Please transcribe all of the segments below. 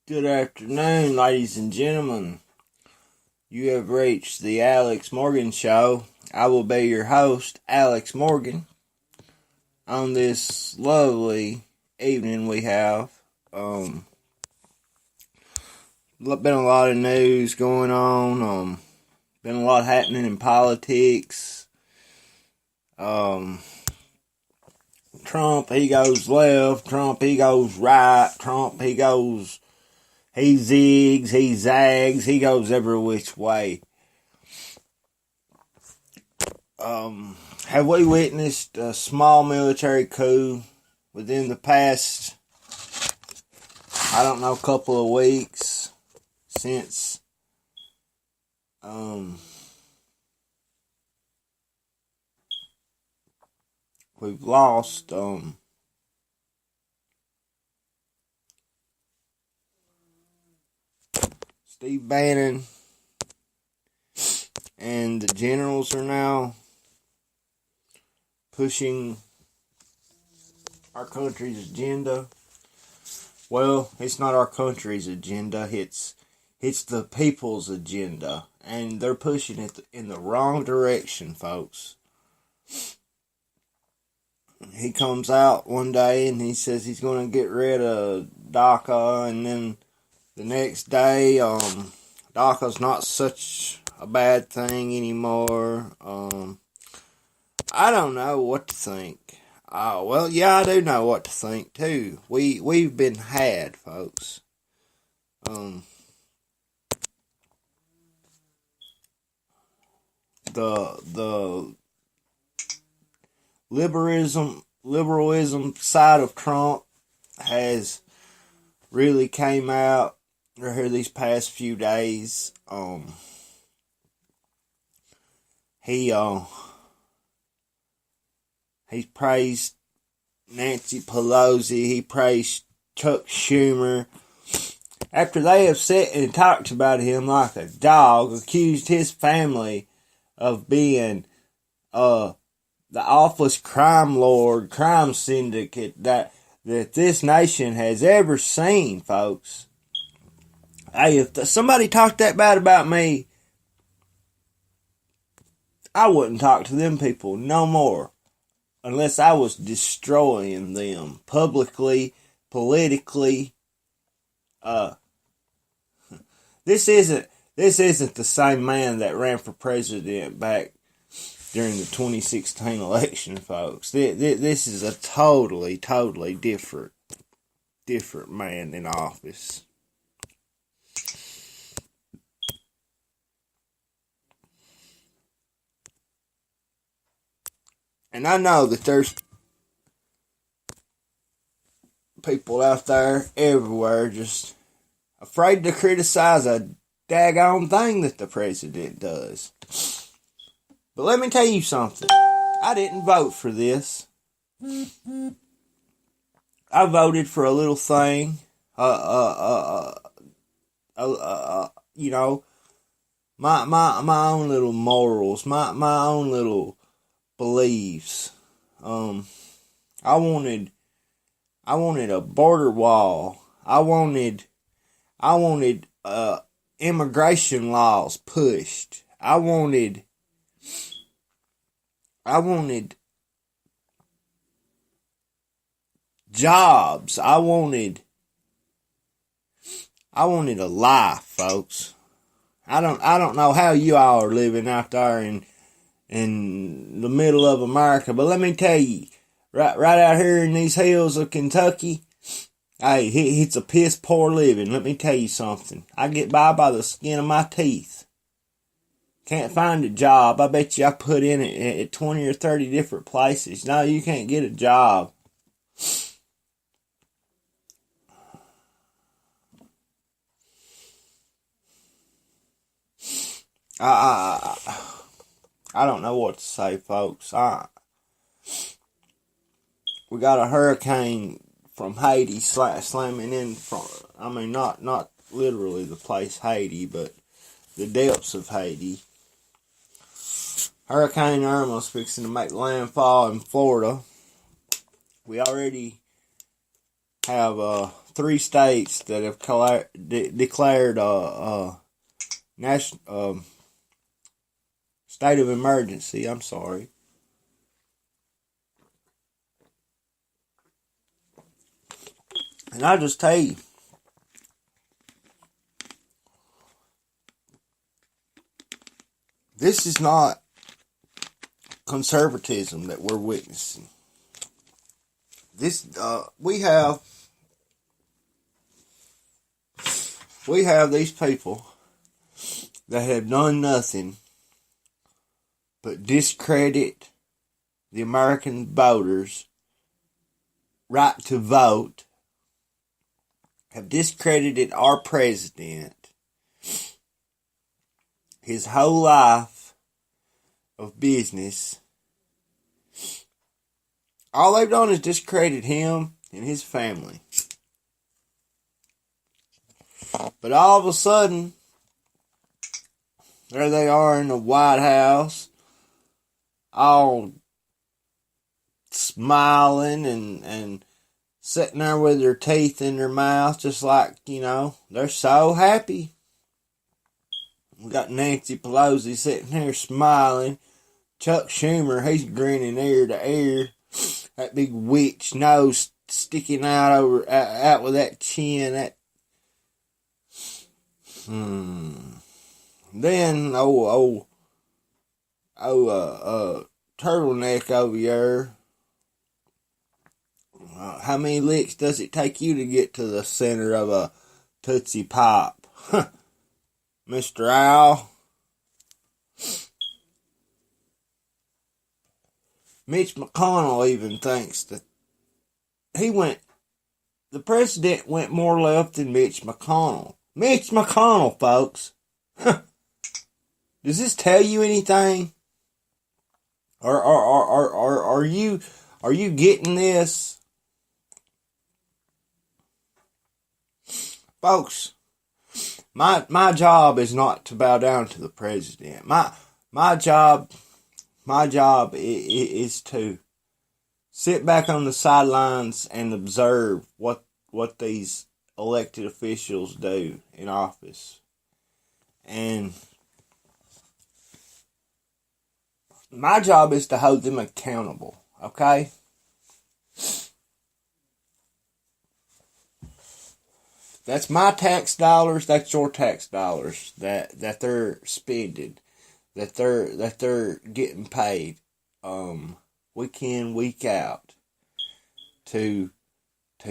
Good afternoon, ladies and gentlemen. You have reached the Alex Morgan Show. I will be your host, Alex Morgan. On this lovely evening we have, been a lot of news going on. Been a lot happening in politics. Trump, he goes left. Trump, he goes right. Trump, he zigs, he zags, he goes every which way. Have we witnessed a small military coup within the past, couple of weeks since, we've lost, Steve Bannon, and the generals are now pushing our country's agenda. Well, it's not our country's agenda, it's the people's agenda, and they're pushing it in the wrong direction, folks. He comes out one day and he says he's going to get rid of DACA, and then the next day, DACA's not such a bad thing anymore. I don't know what to think. Well, yeah, I do know what to think too. We've been had, folks. The liberalism side of Trump has really came out here these past few days. He praised Nancy Pelosi. He praised Chuck Schumer. After they have sat and talked about him like a dog, accused his family of being the awfulest crime lord, crime syndicate that this nation has ever seen, folks. Hey, if somebody talked that bad about me, I wouldn't talk to them people no more. Unless I was destroying them publicly, politically. This isn't the same man that ran for president back during the 2016 election, folks. This is a totally different man in office. And I know that there's people out there everywhere just afraid to criticize a daggone thing that the president does. But let me tell you something. I didn't vote for this. I voted for a little thing. My own little morals, my own little beliefs. I wanted a border wall. I wanted immigration laws pushed. I wanted jobs. I wanted a life, folks. I don't know how you all are living out there in the middle of America, but let me tell you, right out here in these hills of Kentucky, hey, it's a piss poor living. Let me tell you something. I get by the skin of my teeth. Can't find a job. I bet you I put in it at 20 or 30 different places. No, you can't get a job. I don't know what to say, folks. We got a hurricane from Haiti slamming in from, not literally the place Haiti, but the depths of Haiti. Hurricane Irma's fixing to make landfall in Florida. We already have 3 states that have declared national state of emergency. I'm sorry. And I'll just tell you, this is not conservatism that we're witnessing. This we have these people that have done nothing but discredit the American voters' right to vote, have discredited our president, his whole life of business. All they've done is discredit him and his family. But all of a sudden, there they are in the White House, all smiling and sitting there with their teeth in their mouth, just like, they're so happy. We got Nancy Pelosi sitting here smiling. Chuck Schumer, he's grinning ear to ear. That big witch nose sticking out with that chin. Then turtleneck over here. How many licks does it take you to get to the center of a Tootsie Pop? Mr. Owl. Mitch McConnell even thinks that the president went more left than Mitch McConnell. Mitch McConnell, folks. Does this tell you anything? Or are you getting this? Folks, my job is not to bow down to the president. My job is to sit back on the sidelines and observe what these elected officials do in office. And my job is to hold them accountable, okay? That's my tax dollars, that's your tax dollars that they're spending, that they're getting paid week in, week out to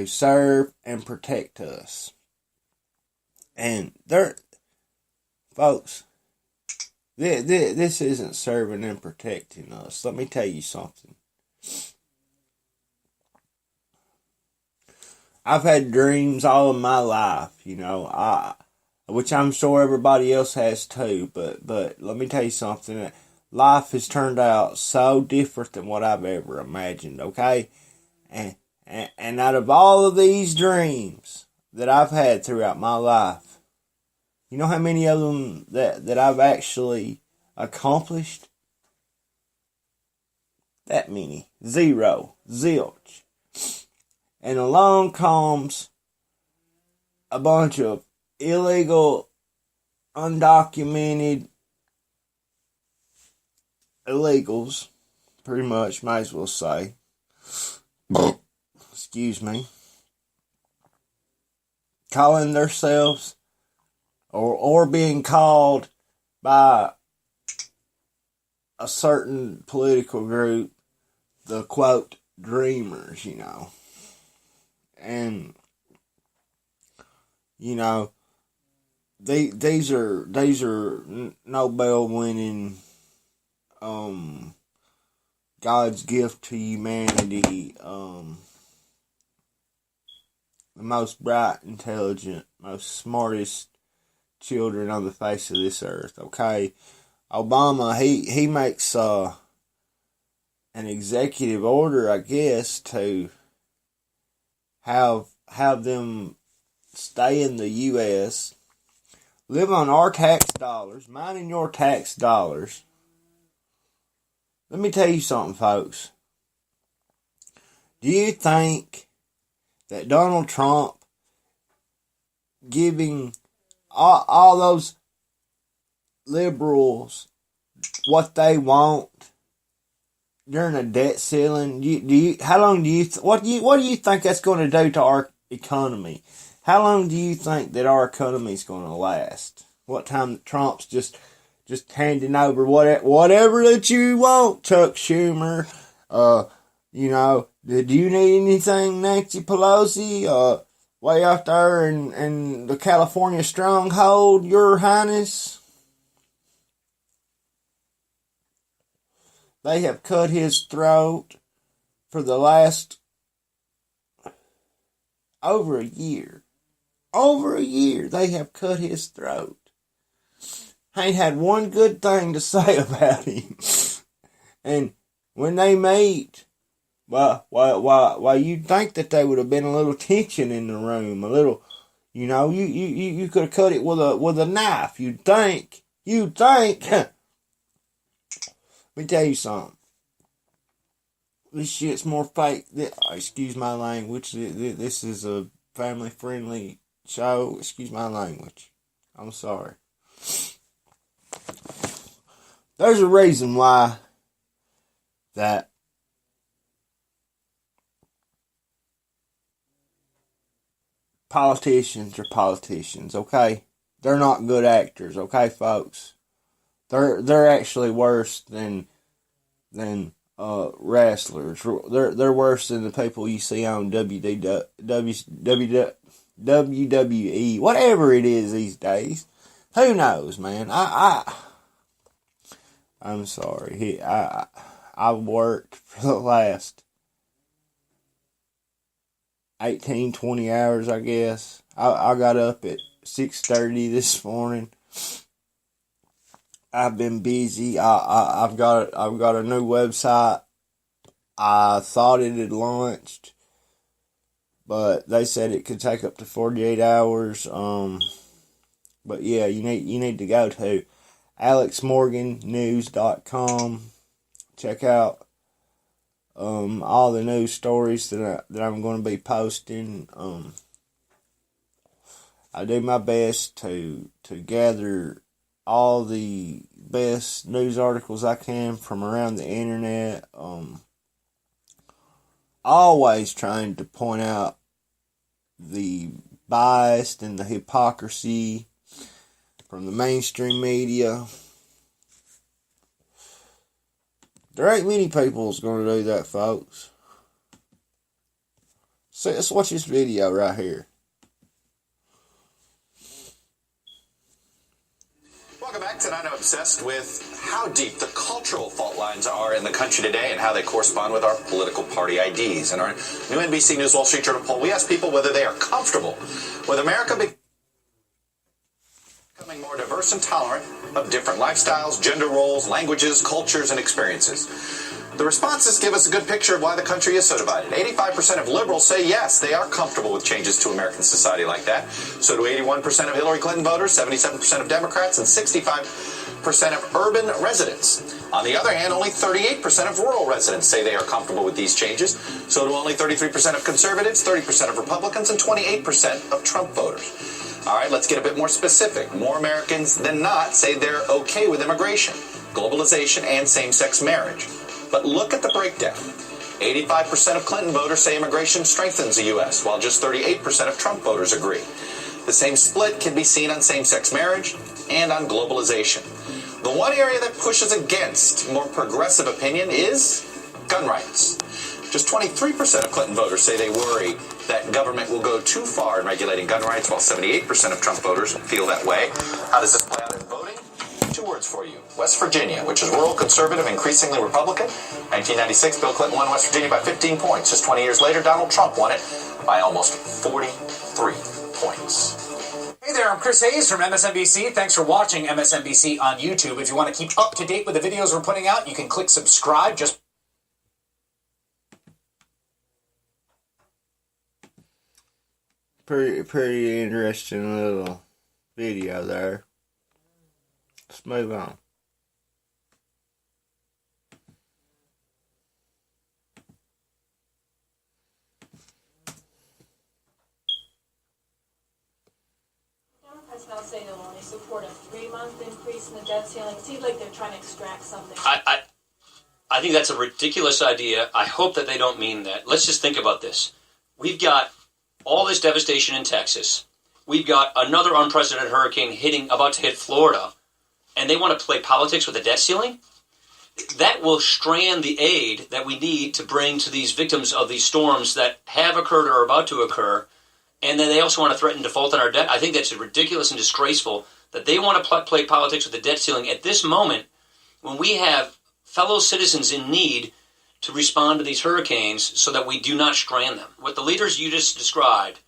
serve and protect us. And folks, this isn't serving and protecting us. Let me tell you something. I've had dreams all of my life, which I'm sure everybody else has too. But let me tell you something. Life has turned out so different than what I've ever imagined. Okay, and out of all of these dreams that I've had throughout my life, you know how many of them that I've actually accomplished? That many. 0. Zilch. And along comes a bunch of illegal, undocumented illegals, pretty much, might as well say. Excuse me. Calling themselves or being called by a certain political group the quote dreamers, And these are Nobel winning God's gift to humanity, the most bright, intelligent, most smartest children on the face of this earth, okay? Obama, he makes an executive order, I guess, to have them stay in the U.S., live on our tax dollars, mine and your tax dollars. Let me tell you something, folks. Do you think that Donald Trump giving all those liberals what they want during a debt ceiling? How long do you what do you think that's going to do to our economy? How long do you think that our economy is going to last? What time Trump's just handing over whatever that you want, Chuck Schumer? You know, do you need anything, Nancy Pelosi? Way out there in the California stronghold, Your Highness? They have cut his throat for the last over a year. Over a year, they have cut his throat. Ain't had one good thing to say about him. And when they meet, you'd think that there would have been a little tension in the room, a little, you could have cut it with a knife. You'd think. Let me tell you something. This shit's more fake. Excuse my language. This is a family-friendly show. Excuse my language. I'm sorry. There's a reason why that politicians are politicians, okay? They're not good actors, okay, folks? They're actually worse than wrestlers. They're worse than the people you see on WWE, whatever it is these days. Who knows, man? I'm sorry. I've worked for the last 18, 20 hours, I guess. I got up at 6:30 this morning. I've been busy. I've got a new website. I thought it had launched, but they said it could take up to 48 hours. But yeah, you need to go to alexmorgannews.com. Check out all the news stories that I'm going to be posting. I do my best to gather all the best news articles I can from around the internet. Always trying to point out the bias and the hypocrisy from the mainstream media. There ain't many people that's going to do that, folks. So let's watch this video right here. Welcome back. Tonight I'm obsessed with how deep the cultural fault lines are in the country today and how they correspond with our political party IDs. In our new NBC News Wall Street Journal poll, we asked people whether they are comfortable with America becoming more diverse and tolerant of different lifestyles, gender roles, languages, cultures, and experiences. The responses give us a good picture of why the country is so divided. 85% of liberals say yes, they are comfortable with changes to American society like that. So do 81% of Hillary Clinton voters, 77% of Democrats, and 65% of urban residents. On the other hand, only 38% of rural residents say they are comfortable with these changes. So do only 33% of conservatives, 30% of Republicans, and 28% of Trump voters. All right, let's get a bit more specific. More Americans than not say they're okay with immigration, globalization, and same-sex marriage. But look at the breakdown. 85% of Clinton voters say immigration strengthens the U.S., while just 38% of Trump voters agree. The same split can be seen on same-sex marriage and on globalization. The one area that pushes against more progressive opinion is gun rights. Just 23% of Clinton voters say they worry that government will go too far in regulating gun rights, while 78% of Trump voters feel that way. How does this play out in voting? 2 words for you. West Virginia, which is rural, conservative, increasingly Republican. 1996, Bill Clinton won West Virginia by 15 points. Just 20 years later, Donald Trump won it by almost 43 points. Hey there, I'm Chris Hayes from MSNBC. Thanks for watching MSNBC on YouTube. If you want to keep up to date with the videos we're putting out, you can click subscribe. Just Pretty interesting little video there. Let's move on. Democrats now say they'll only support a 3-month increase in the debt ceiling. It seems like they're trying to extract something. I think that's a ridiculous idea. I hope that they don't mean that. Let's just think about this. We've got all this devastation in Texas. We've got another unprecedented hurricane about to hit Florida, and they want to play politics with a debt ceiling? That will strand the aid that we need to bring to these victims of these storms that have occurred or are about to occur, and then they also want to threaten default on our debt. I think that's ridiculous and disgraceful that they want to play politics with the debt ceiling at this moment when we have fellow citizens in need to respond to these hurricanes so that we do not strand them. What the leaders you just described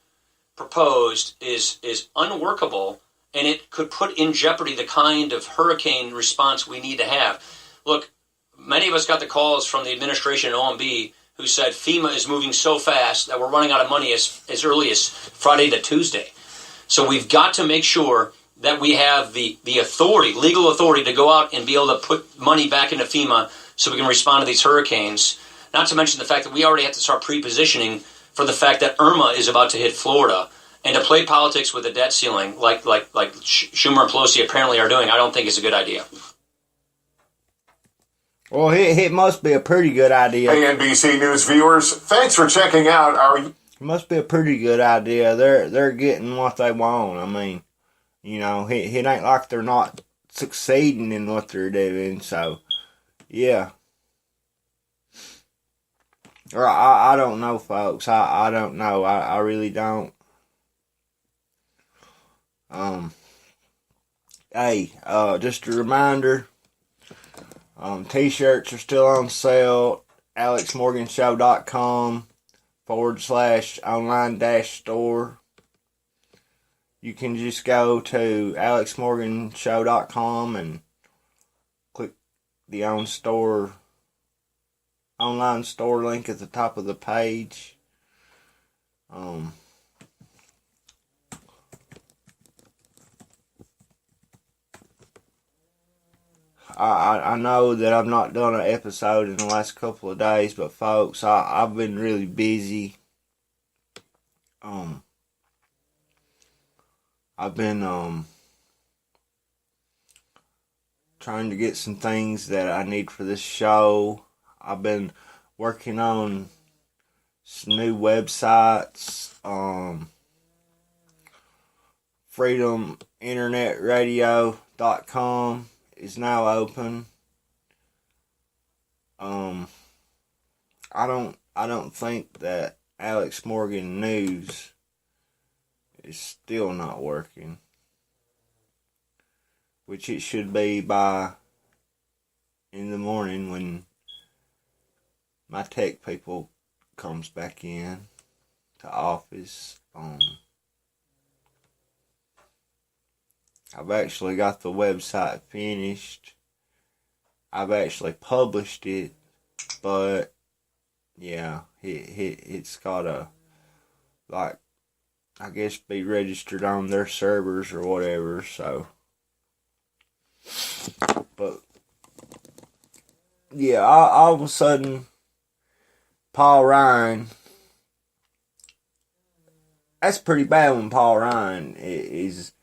proposed is unworkable, and it could put in jeopardy the kind of hurricane response we need to have. Look, many of us got the calls from the administration and OMB who said FEMA is moving so fast that we're running out of money as early as Friday to Tuesday. So we've got to make sure that we have the authority, legal authority, to go out and be able to put money back into FEMA so we can respond to these hurricanes. Not to mention the fact that we already have to start pre-positioning for the fact that Irma is about to hit Florida. And to play politics with a debt ceiling, like Schumer and Pelosi apparently are doing, I don't think is a good idea. Well, it must be a pretty good idea. Hey, NBC News viewers, thanks for checking out our... It must be a pretty good idea. They're getting what they want. I mean, you know, it ain't like they're not succeeding in what they're doing. So, yeah. Or I don't know, folks. I don't know. I really don't. Hey, just a reminder. T-shirts are still on sale. AlexMorganShow.com/online-store. You can just go to AlexMorganShow.com and click the online store link at the top of the page. I know that I've not done an episode in the last couple of days, but folks, I've been really busy. I've been trying to get some things that I need for this show. I've been working on some new websites. FreedomInternetRadio.com is now open. I don't think that Alex Morgan News is still not working, which it should be by in the morning when my tech people comes back in to office. I've actually got the website finished. I've actually published it, but yeah, it's gotta, like, I guess be registered on their servers or whatever, so. But yeah, all of a sudden, Paul Ryan, that's pretty bad when Paul Ryan is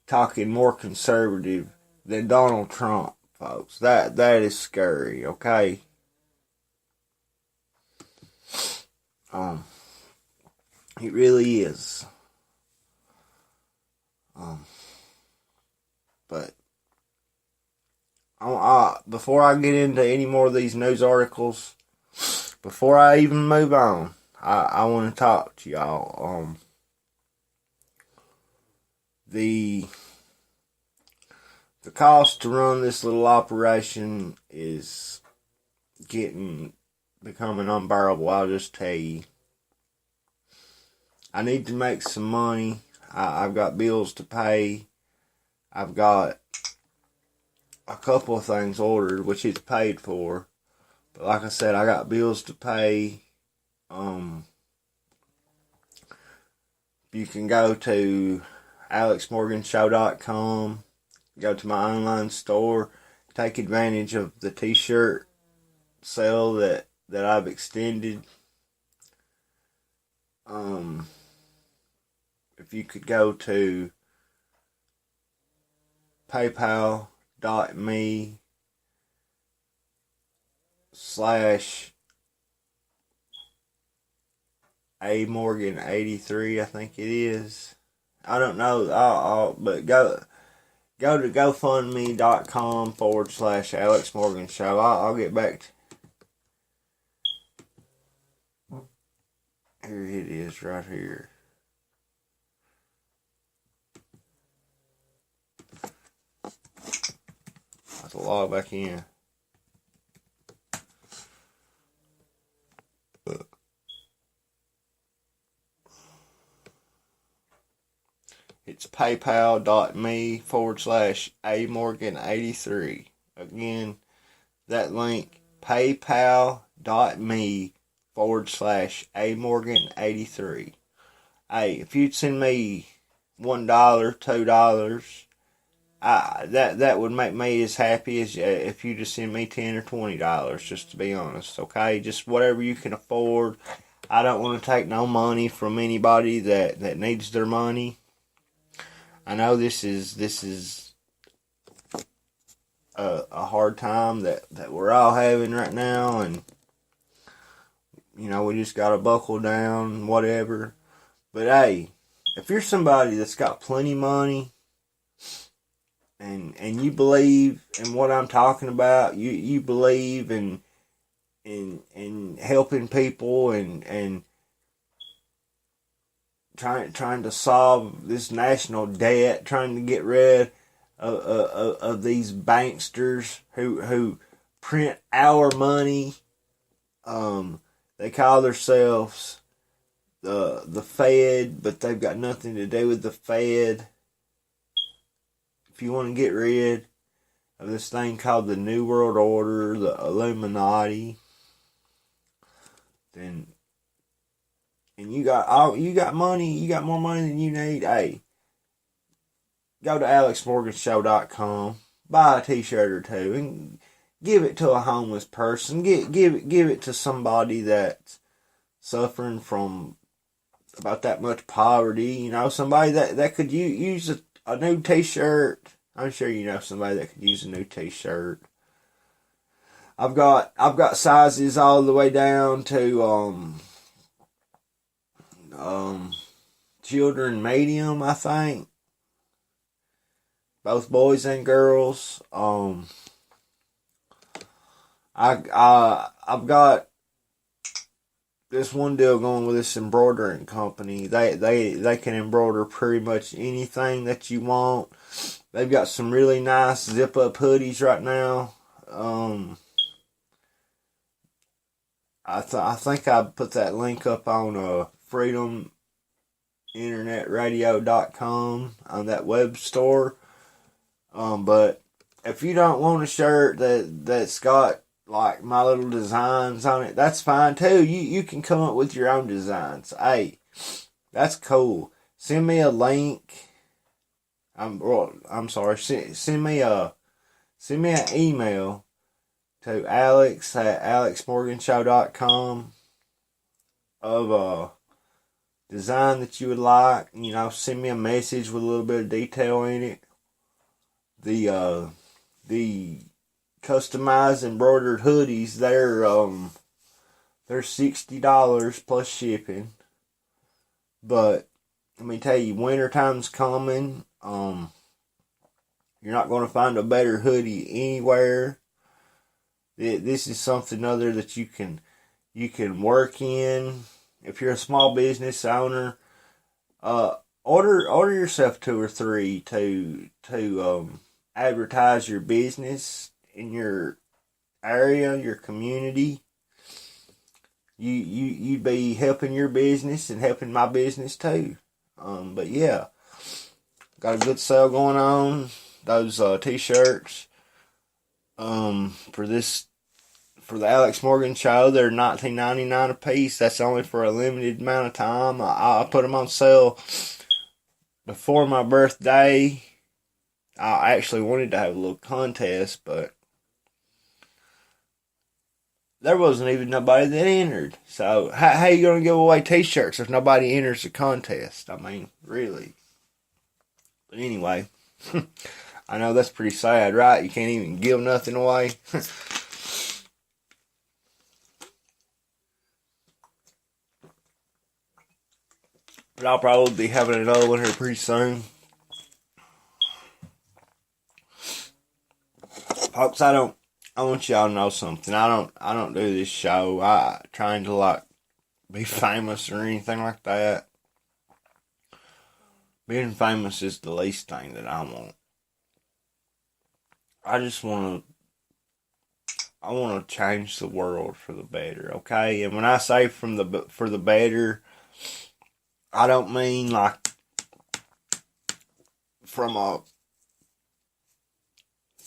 talking more conservative than Donald Trump, folks. That is scary, okay? It really is. But before I get into any more of these news articles, before I even move on, I want to talk to y'all. The cost to run this little operation is becoming unbearable. I'll just tell you. I need to make some money. I've got bills to pay. I've got a couple of things ordered, which is paid for. But like I said, I got bills to pay. You can go to AlexMorganShow.com, go to my online store, take advantage of the t-shirt sale that I've extended. If you could go to paypal.me/amorgan83, I think it is. I don't know, but go to gofundme.com/Alex Morgan Show. I'll get back to here. It is right here. I have to log back in. It's paypal.me/amorgan83. Again, that link, paypal.me/amorgan83. Hey, if you'd send me $1, $2, that would make me as happy as if you just send me $10 or $20, just to be honest, okay? Just whatever you can afford. I don't want to take no money from anybody that needs their money. I know this is a hard time that we're all having right now, and you know, we just gotta buckle down, whatever. But hey, if you're somebody that's got plenty of money and you believe in what I'm talking about, you believe in helping people and trying to solve this national debt, trying to get rid of these banksters who print our money. They call themselves the Fed, but they've got nothing to do with the Fed. If you want to get rid of this thing called the New World Order, the Illuminati, then and you got money, you got more money than you need, hey, go to alexmorganshow.com, buy a t-shirt or two, and give it to a homeless person. Give it to somebody that's suffering from about that much poverty. You know, somebody that could use a new t-shirt. I'm sure you know somebody that could use a new t-shirt. I've got sizes all the way down to children medium, I think. Both boys and girls. I've got this one deal going with this embroidering company. They can embroider pretty much anything that you want. They've got some really nice zip up hoodies right now. I think I put that link up on freedominternetradio.com on that web store. But if you don't want a shirt that's got like my little designs on it, that's fine too. You can come up with your own designs. Hey, that's cool. Send me a link. I'm sorry. Send me an email to alex@alexmorganshow.com of a design that you would like. You know, send me a message with a little bit of detail in it. The customized embroidered hoodies, they're $60 plus shipping. But let me tell you, wintertime's coming. You're not going to find a better hoodie anywhere. This is something other that you can work in. If you're a small business owner, order yourself 2 or 3 to advertise your business in your area, your community. You'd be helping your business and helping my business too. But yeah, got a good sale going on. Those t-shirts for the Alex Morgan Show, they're $19.99 a piece. That's only for a limited amount of time. I put them on sale before my birthday. I actually wanted to have a little contest, but there wasn't even nobody that entered. So how you going to give away t-shirts if nobody enters the contest? I mean, really. But anyway, I know that's pretty sad, right? You can't even give nothing away. But I'll probably be having another one here pretty soon. Folks, I want y'all to know something. I don't do this show trying to like be famous or anything like that. Being famous is the least thing that I want. I just want to change the world for the better, okay? And when I say for the better, I don't mean like from a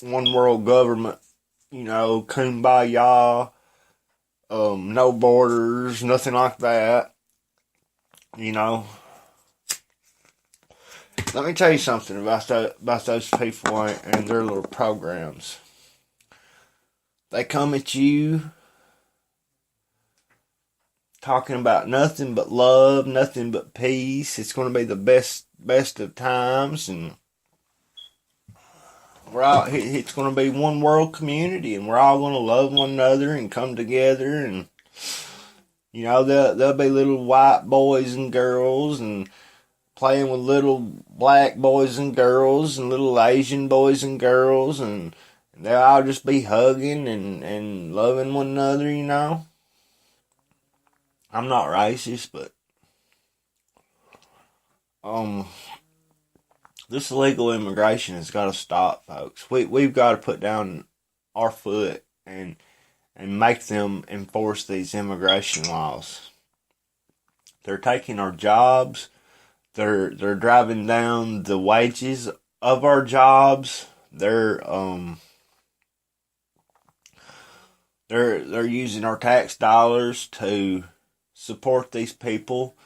one world government, kumbaya, no borders, nothing like that. Let me tell you something about those people and their little programs. They come at you talking about nothing but love, nothing but peace. It's going to be the best of times, and it's going to be one world community, and we're all going to love one another and come together. And there'll be little white boys and girls and playing with little black boys and girls and little Asian boys and girls, and they'll all just be hugging and loving one another, I'm not racist, but this illegal immigration has got to stop, folks. We've got to put down our foot and make them enforce these immigration laws. They're taking our jobs. They're driving down the wages of our jobs. They're using our tax dollars to support these people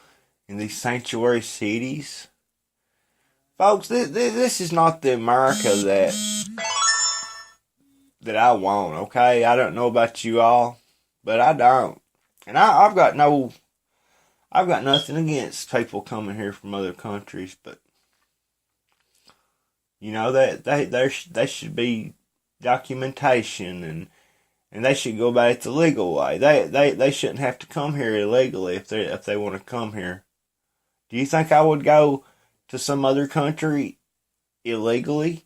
in these sanctuary cities. Folks, this is not the America that I want, okay? I don't know about you all, but I don't. And I've got nothing against people coming here from other countries, but that they should be documentation, and they should go about it the legal way. They shouldn't have to come here illegally if they want to come here. Do you think I would go to some other country illegally?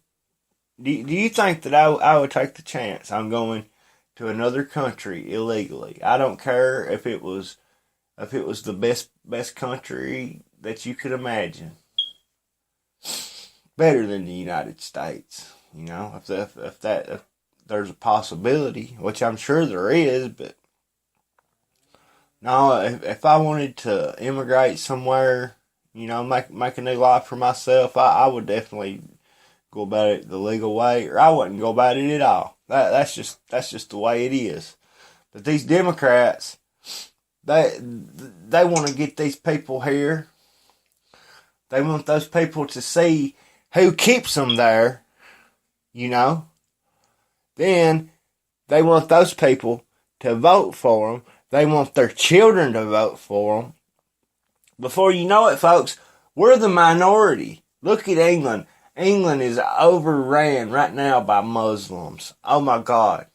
Do you think that I would take the chance? I'm going to another country illegally. I don't care if it was the best country that you could imagine. Better than the United States, if there's a possibility, which I'm sure there is, but no, if I wanted to immigrate somewhere, make a new life for myself, I would definitely go about it the legal way, or I wouldn't go about it at all. That's just the way it is. But these Democrats, they want to get these people here. They want those people to see who keeps them there, Then they want those people to vote for them. They want their children to vote for them. Before you know it, folks, we're the minority. Look at England. England is overran right now by Muslims. Oh my God.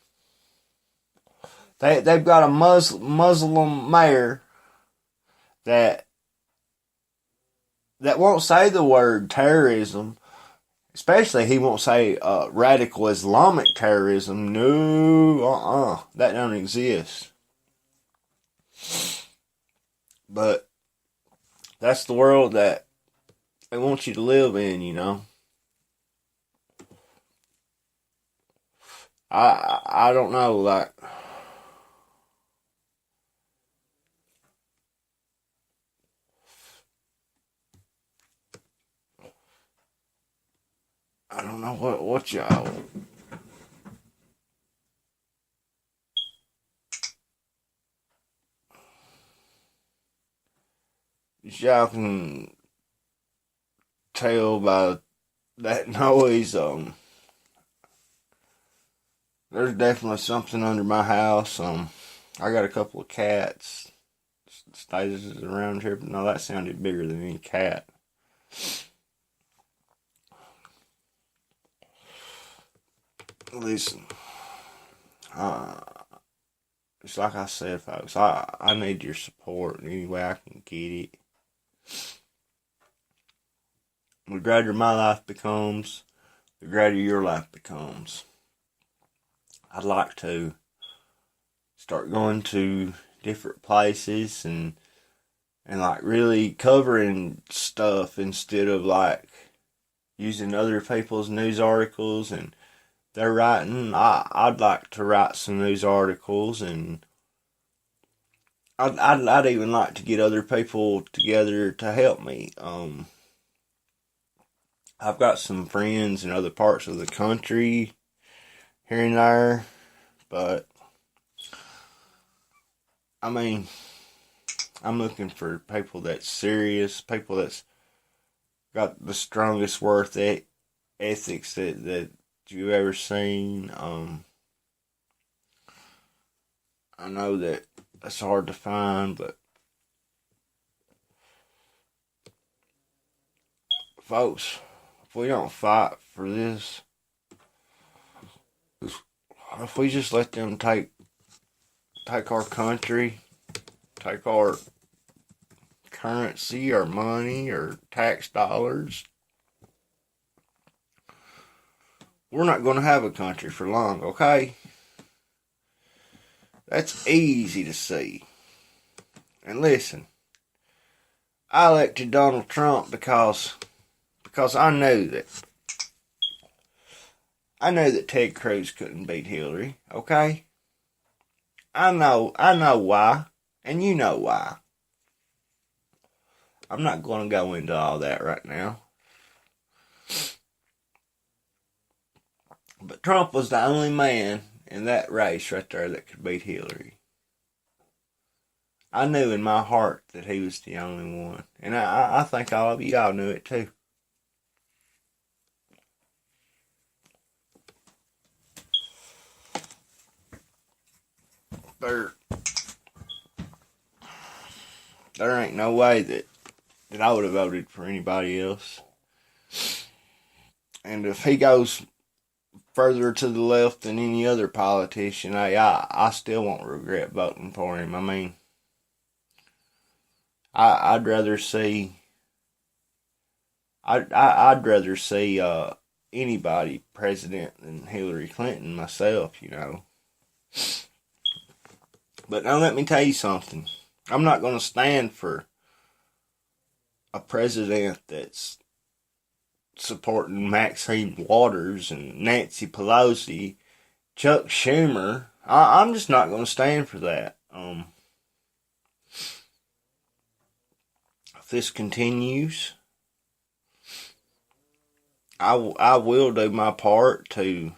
They've got a Muslim mayor that won't say the word terrorism. Especially he won't say radical Islamic terrorism. No, that don't exist. But that's the world that they want you to live in, I don't know, like, I don't know what y'all. Y'all can tell by that noise. There's definitely something under my house. I got a couple of cats. Stays around here, but no, that sounded bigger than any cat. Listen, it's like I said, folks. I need your support any way I can get it. The greater my life becomes, the greater your life becomes. I'd like to start going to different places and like really covering stuff instead of like using other people's news articles and they're writing. I'd like to write some news articles, and I'd even like to get other people together to help me. I've got some friends in other parts of the country here and there, but I mean, I'm looking for people that's serious, people that's got the strongest work ethics that you've ever seen. I know that it's hard to find, but folks, if we don't fight for this, if we just let them take our country, take our currency, our money, our tax dollars, we're not going to have a country for long, okay? That's easy to see. And listen, I elected Donald Trump because I knew that Ted Cruz couldn't beat Hillary, okay? I know why, and you know why. I'm not going to go into all that right now. But Trump was the only man in that race right there that could beat Hillary. I knew in my heart that he was the only one. And I think all of y'all knew it too. There ain't no way that I would have voted for anybody else. And if he goes further to the left than any other politician, I still won't regret voting for him. I mean, I'd rather see anybody president than Hillary Clinton myself, you know. But now let me tell you something. I'm not going to stand for a president that's supporting Maxine Waters and Nancy Pelosi, Chuck Schumer. I'm just not going to stand for that. If this continues, I will do my part to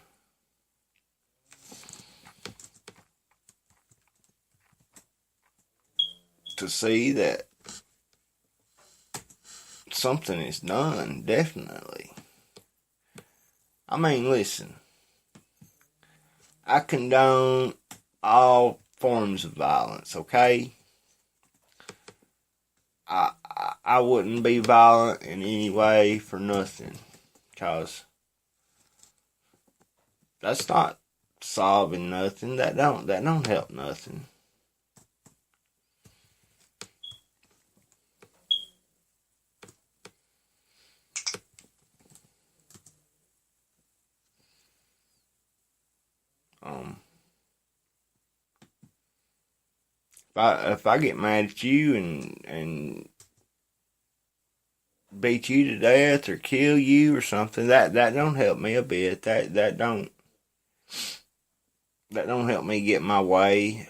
see that something is done, definitely. I mean, listen, I condone all forms of violence, okay? I wouldn't be violent in any way for nothing, because that's not solving nothing. That don't help nothing. If I get mad at you and beat you to death or kill you or something, that don't help me a bit. That don't help me get my way.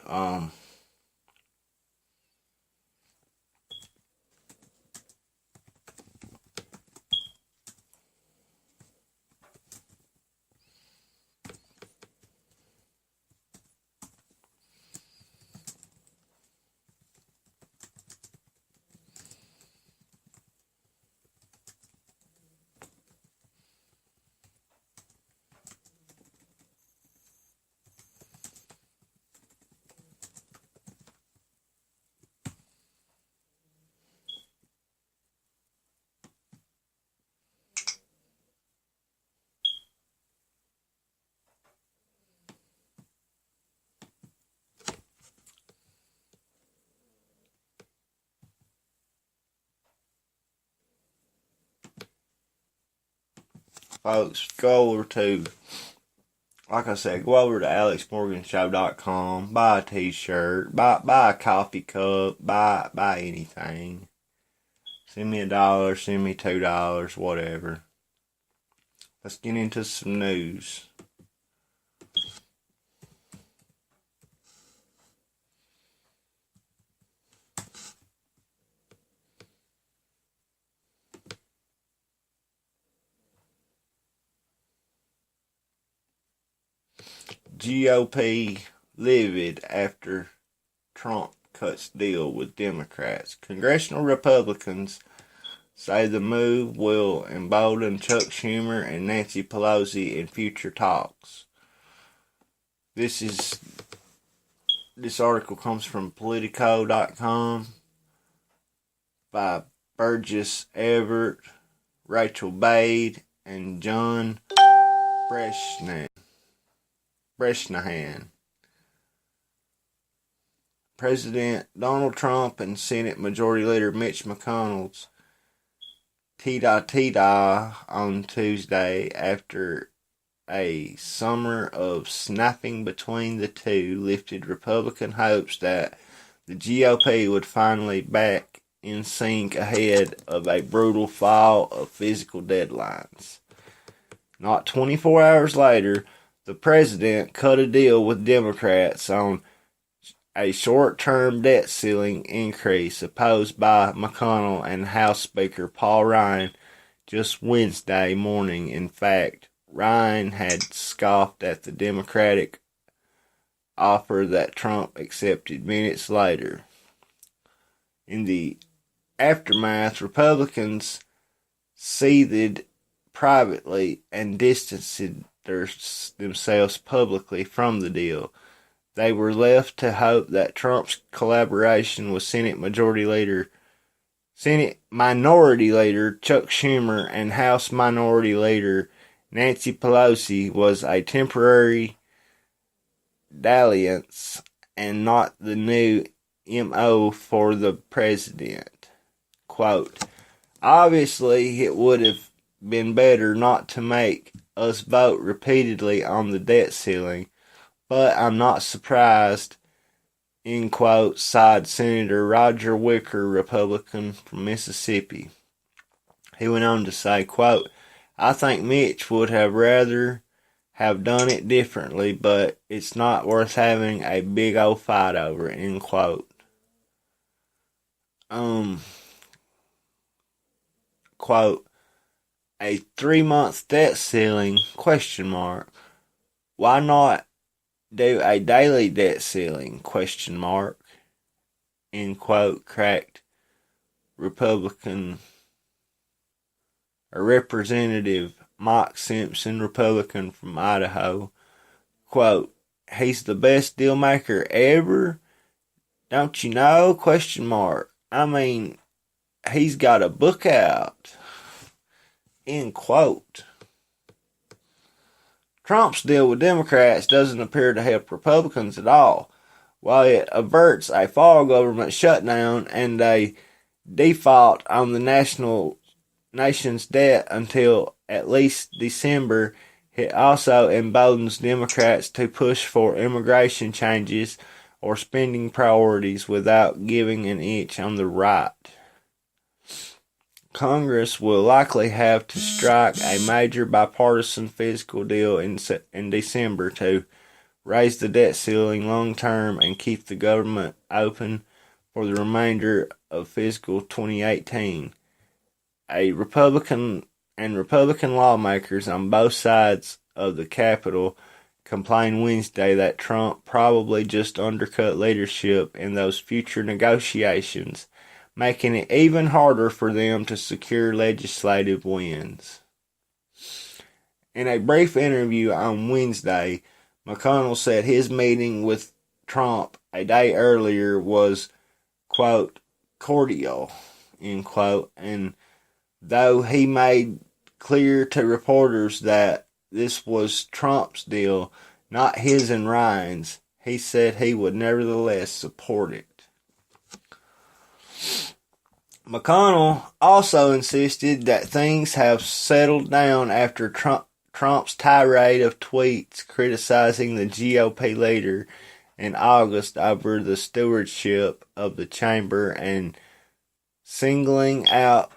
folks, go over to, like I said, go over to alexmorganshow.com, buy a t-shirt, buy a coffee cup, buy anything. Send me $1, send me $2, whatever. Let's get into some news. GOP livid after Trump cuts deal with Democrats. Congressional Republicans say the move will embolden Chuck Schumer and Nancy Pelosi in future talks. This article comes from Politico.com by Burgess Everett, Rachel Bade, and John Bresnahan. President Donald Trump and Senate Majority Leader Mitch McConnell's Tida on Tuesday after a summer of snapping between the two lifted Republican hopes that the GOP would finally back in sync ahead of a brutal fall of physical deadlines. Not 24 hours later, the president cut a deal with Democrats on a short-term debt ceiling increase opposed by McConnell and House Speaker Paul Ryan just Wednesday morning. In fact, Ryan had scoffed at the Democratic offer that Trump accepted minutes later. In the aftermath, Republicans seethed privately and distanced themselves publicly from the deal. They were left to hope that Trump's collaboration with Senate Minority Leader Chuck Schumer and House Minority Leader Nancy Pelosi was a temporary dalliance and not the new MO for the president. Quote, obviously, it would have been better not to make us vote repeatedly on the debt ceiling, but I'm not surprised, end quote, sighed Senator Roger Wicker, Republican from Mississippi. He went on to say, quote, I think Mitch would have rather have done it differently, but it's not worth having a big old fight over, end quote. Quote, a 3-month debt ceiling, question mark. Why not do a daily debt ceiling, question mark, end quote, cracked Representative Mike Simpson, Republican from Idaho. Quote, he's the best deal maker ever? Don't you know, question mark. I mean, he's got a book out, end quote. Trump's deal with Democrats doesn't appear to help Republicans at all. While it averts a fall government shutdown and a default on the nation's debt until at least December, it also emboldens Democrats to push for immigration changes or spending priorities without giving an inch on the right. Congress will likely have to strike a major bipartisan fiscal deal in December to raise the debt ceiling long term and keep the government open for the remainder of fiscal 2018. Republican lawmakers on both sides of the Capitol complained Wednesday that Trump probably just undercut leadership in those future negotiations, making it even harder for them to secure legislative wins. In a brief interview on Wednesday, McConnell said his meeting with Trump a day earlier was, quote, cordial, end quote, and though he made clear to reporters that this was Trump's deal, not his and Ryan's, he said he would nevertheless support it. McConnell also insisted that things have settled down after Trump's tirade of tweets criticizing the GOP leader in August over the stewardship of the chamber and singling out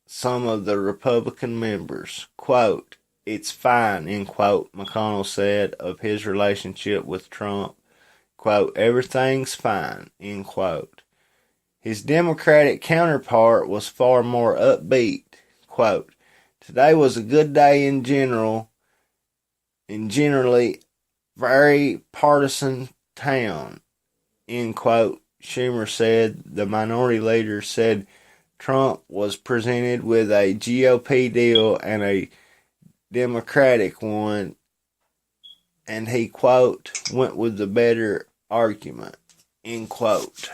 some of the Republican members. Quote, "It's fine," end quote, McConnell said of his relationship with Trump. Quote, "Everything's fine," end quote. His Democratic counterpart was far more upbeat. Quote, "Today was a good day in generally very partisan town," end quote. Schumer said. The minority leader said Trump was presented with a GOP deal and a Democratic one, and he, quote, "went with the better argument," end quote.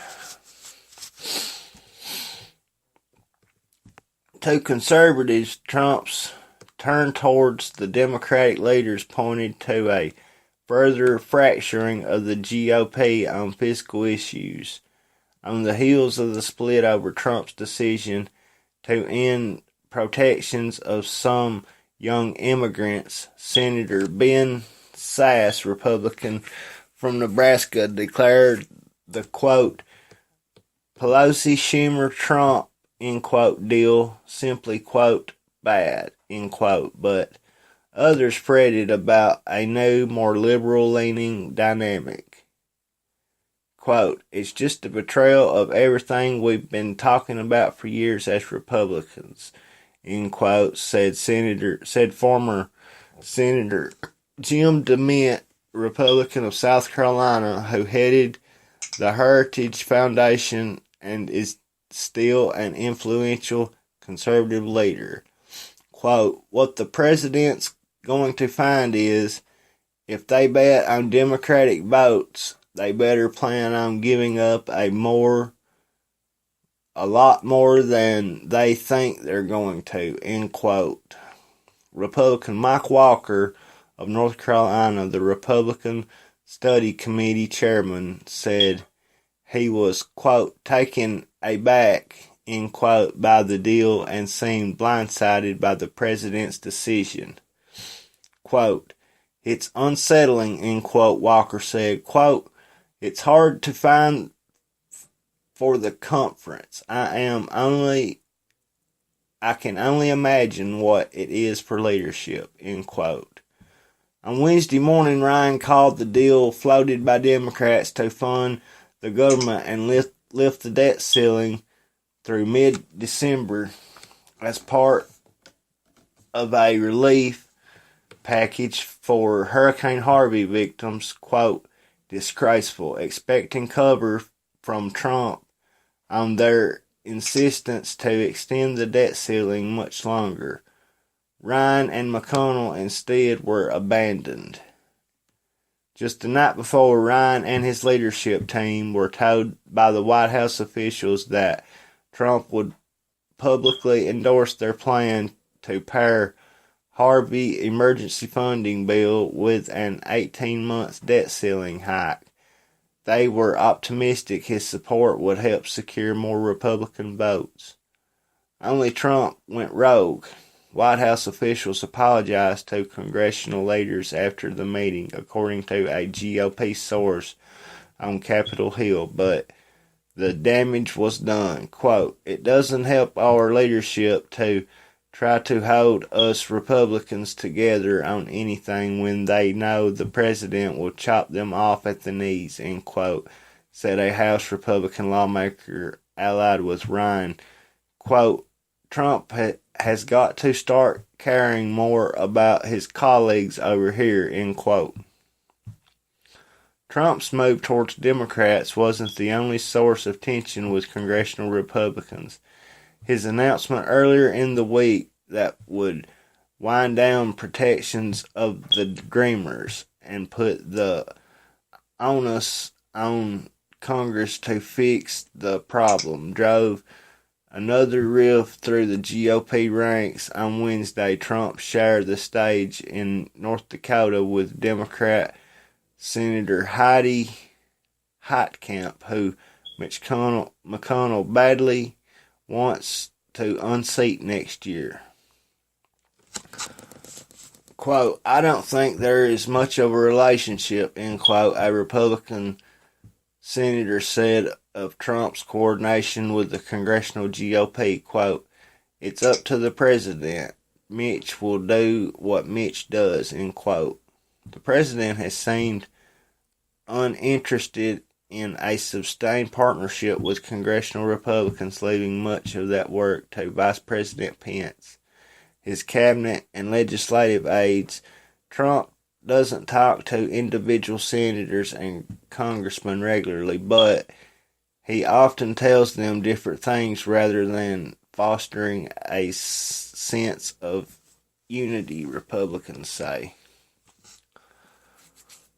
To conservatives, Trump's turn towards the Democratic leaders pointed to a further fracturing of the GOP on fiscal issues. On the heels of the split over Trump's decision to end protections of some young immigrants, Senator Ben Sasse, Republican from Nebraska, declared the, quote, "Pelosi, Schumer, Trump," end quote, deal simply, quote, "bad," end quote, but others fretted about a new, more liberal-leaning dynamic. Quote, "It's just a betrayal of everything we've been talking about for years as Republicans," end quote, said former Senator Jim DeMint, Republican of South Carolina, who headed the Heritage Foundation and is still an influential conservative leader. Quote, "What the president's going to find is, if they bet on Democratic votes, they better plan on giving up a lot more than they think they're going to," end quote. Republican Mike Walker of North Carolina, the Republican Study Committee chairman, said he was, quote, "taken aback," end quote, by the deal and seemed blindsided by the president's decision. Quote, "It's unsettling," end quote, Walker said. Quote, "It's hard to find for the conference. I can only imagine what it is for leadership," end quote. On Wednesday morning, Ryan called the deal floated by Democrats to fund the government and lift the debt ceiling through mid-December as part of a relief package for Hurricane Harvey victims, quote, "disgraceful," expecting cover from Trump on their insistence to extend the debt ceiling much longer. Ryan and McConnell instead were abandoned. Just the night before, Ryan and his leadership team were told by the White House officials that Trump would publicly endorse their plan to pair Harvey emergency funding bill with an 18-month debt ceiling hike. They were optimistic his support would help secure more Republican votes. Only Trump went rogue. White House officials apologized to congressional leaders after the meeting, according to a GOP source on Capitol Hill, but the damage was done. Quote, "It doesn't help our leadership to try to hold us Republicans together on anything when they know the president will chop them off at the knees," end quote, said a House Republican lawmaker allied with Ryan. Quote, "Trump has got to start caring more about his colleagues over here," end quote. Trump's move towards Democrats wasn't the only source of tension with congressional Republicans. His announcement earlier in the week that would wind down protections of the Dreamers and put the onus on Congress to fix the problem drove another rift through the GOP ranks. On Wednesday, Trump shared the stage in North Dakota with Democrat Senator Heidi Heitkamp, who McConnell badly wants to unseat next year. Quote, I don't think there is much of a relationship, end quote, a Republican senator said of Trump's coordination with the congressional GOP. Quote, it's up to the president. Mitch will do what Mitch does, end quote. The president has seemed uninterested in a sustained partnership with congressional Republicans, leaving much of that work to Vice President Pence, his cabinet, and legislative aides. Trump doesn't talk to individual senators and congressmen regularly, but he often tells them different things rather than fostering a sense of unity, Republicans say.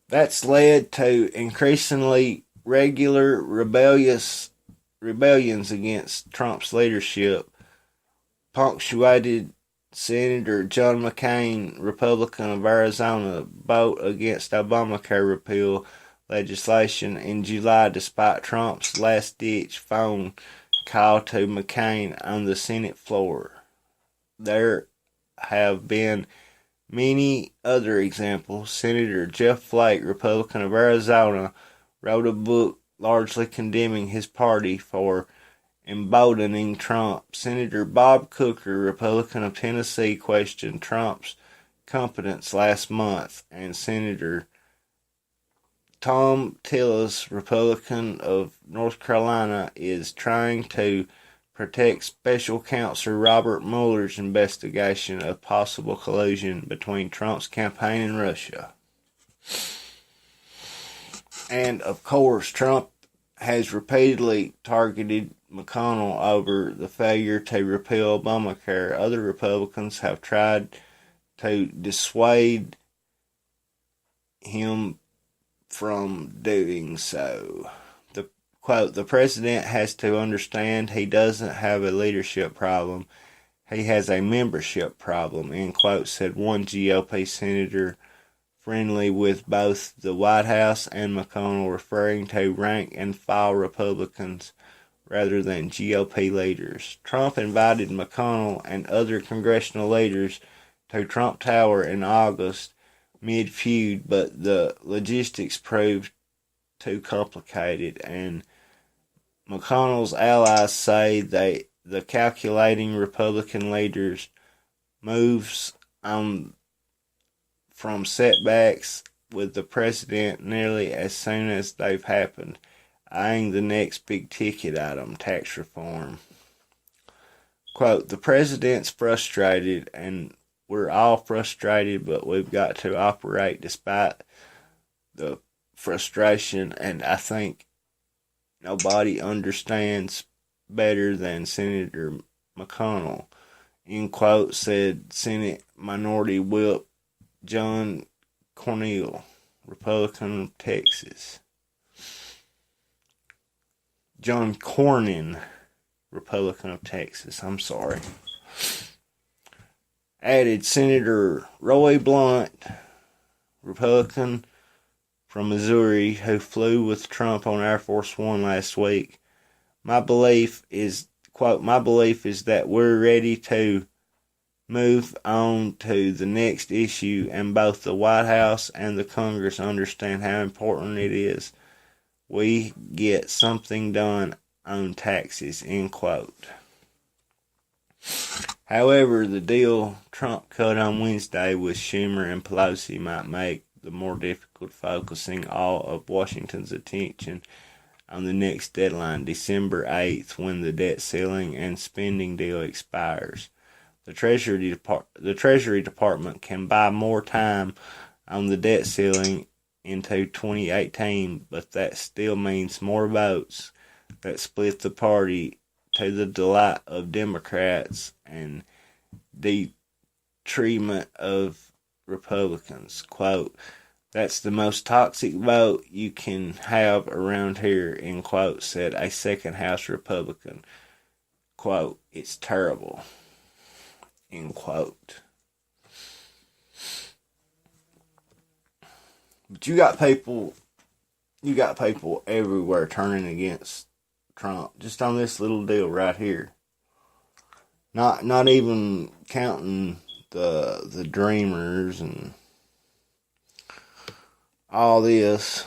That's led to increasingly regular rebellions against Trump's leadership, punctuated Senator John McCain, Republican of Arizona, vote against Obamacare repeal legislation in July despite Trump's last-ditch phone call to McCain on the Senate floor. There have been many other examples. Senator Jeff Flake, Republican of Arizona, wrote a book largely condemning his party for emboldening Trump. Senator Bob Cooker, Republican of Tennessee, questioned Trump's competence last month, and Senator Tom Tillis, Republican of North Carolina, is trying to protect Special Counsel Robert Mueller's investigation of possible collusion between Trump's campaign and Russia. And, of course, Trump has repeatedly targeted McConnell over the failure to repeal Obamacare. Other Republicans have tried to dissuade him from doing so. The quote, the president has to understand he doesn't have a leadership problem. He has a membership problem, end quote, said one GOP senator friendly with both the White House and McConnell, referring to rank-and-file Republicans rather than GOP leaders. Trump invited McConnell and other congressional leaders to Trump Tower in August mid-feud, but the logistics proved too complicated, and McConnell's allies say the calculating Republican leaders moves on from setbacks with the president nearly as soon as they've happened, eyeing the next big ticket item, tax reform. Quote, the president's frustrated, and we're all frustrated, but we've got to operate despite the frustration, and I think nobody understands better than Senator McConnell, end quote, said Senate Minority Whip John Cornyn, Republican of Texas. John Cornyn, Republican of Texas, I'm sorry. Added Senator Roy Blunt, Republican from Missouri, who flew with Trump on Air Force One last week. My belief is, quote, my belief is that we're ready to move on to the next issue, and both the White House and the Congress understand how important it is we get something done on taxes, end quote. However, the deal Trump cut on Wednesday with Schumer and Pelosi might make the more difficult, focusing all of Washington's attention on the next deadline, December 8th, when the debt ceiling and spending deal expires. The Treasury Department can buy more time on the debt ceiling into 2018, but that still means more votes that split the party to the delight of Democrats and detriment of Republicans. Quote, that's the most toxic vote you can have around here, end quote, said a second House Republican. Quote, it's terrible, end quote. But you got people everywhere turning against Trump just on this little deal right here. Not even counting the dreamers and all this.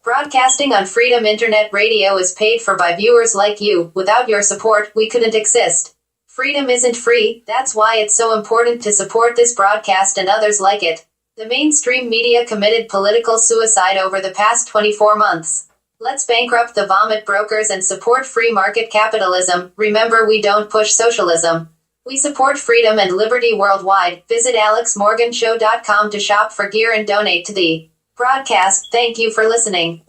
Broadcasting on Freedom Internet Radio is paid for by viewers like you. Without your support, we couldn't exist. Freedom isn't free, that's why it's so important to support this broadcast and others like it. The mainstream media committed political suicide over the past 24 months. Let's bankrupt the vomit brokers and support free market capitalism. Remember, we don't push socialism. We support freedom and liberty worldwide. Visit alexmorganshow.com to shop for gear and donate to the broadcast. Thank you for listening.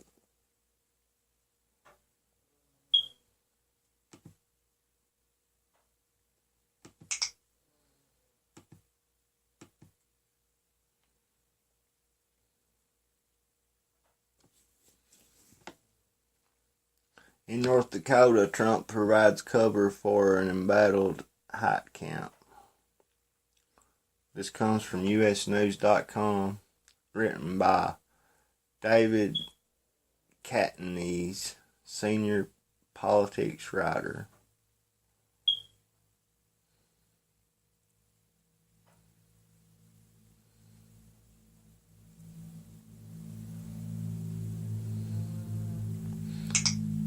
In North Dakota, Trump provides cover for an embattled hike camp. This comes from usnews.com, written by David Catanese, senior politics writer.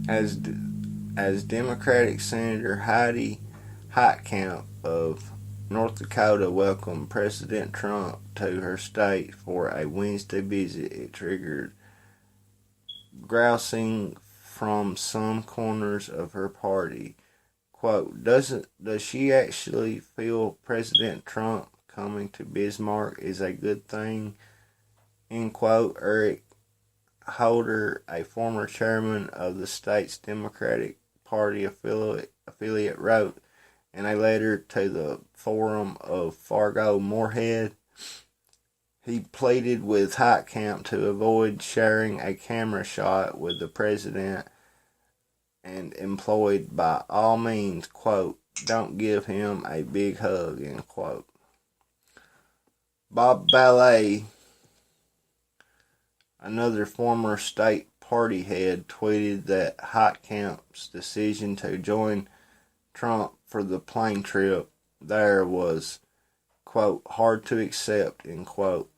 As Democratic Senator Heidi Heitkamp of North Dakota welcomed President Trump to her state for a Wednesday visit, it triggered grousing from some corners of her party. Quote, does she actually feel President Trump coming to Bismarck is a good thing? End quote. Eric Holder, a former chairman of the state's Democratic Party affiliate, wrote in a letter to the Forum of Fargo-Moorhead. He pleaded with Heitkamp to avoid sharing a camera shot with the president and employed by all means, quote, don't give him a big hug, end quote. Bob Ballet, another former state party head, tweeted that Heitkamp's decision to join Trump for the plane trip there was, quote, hard to accept, end quote.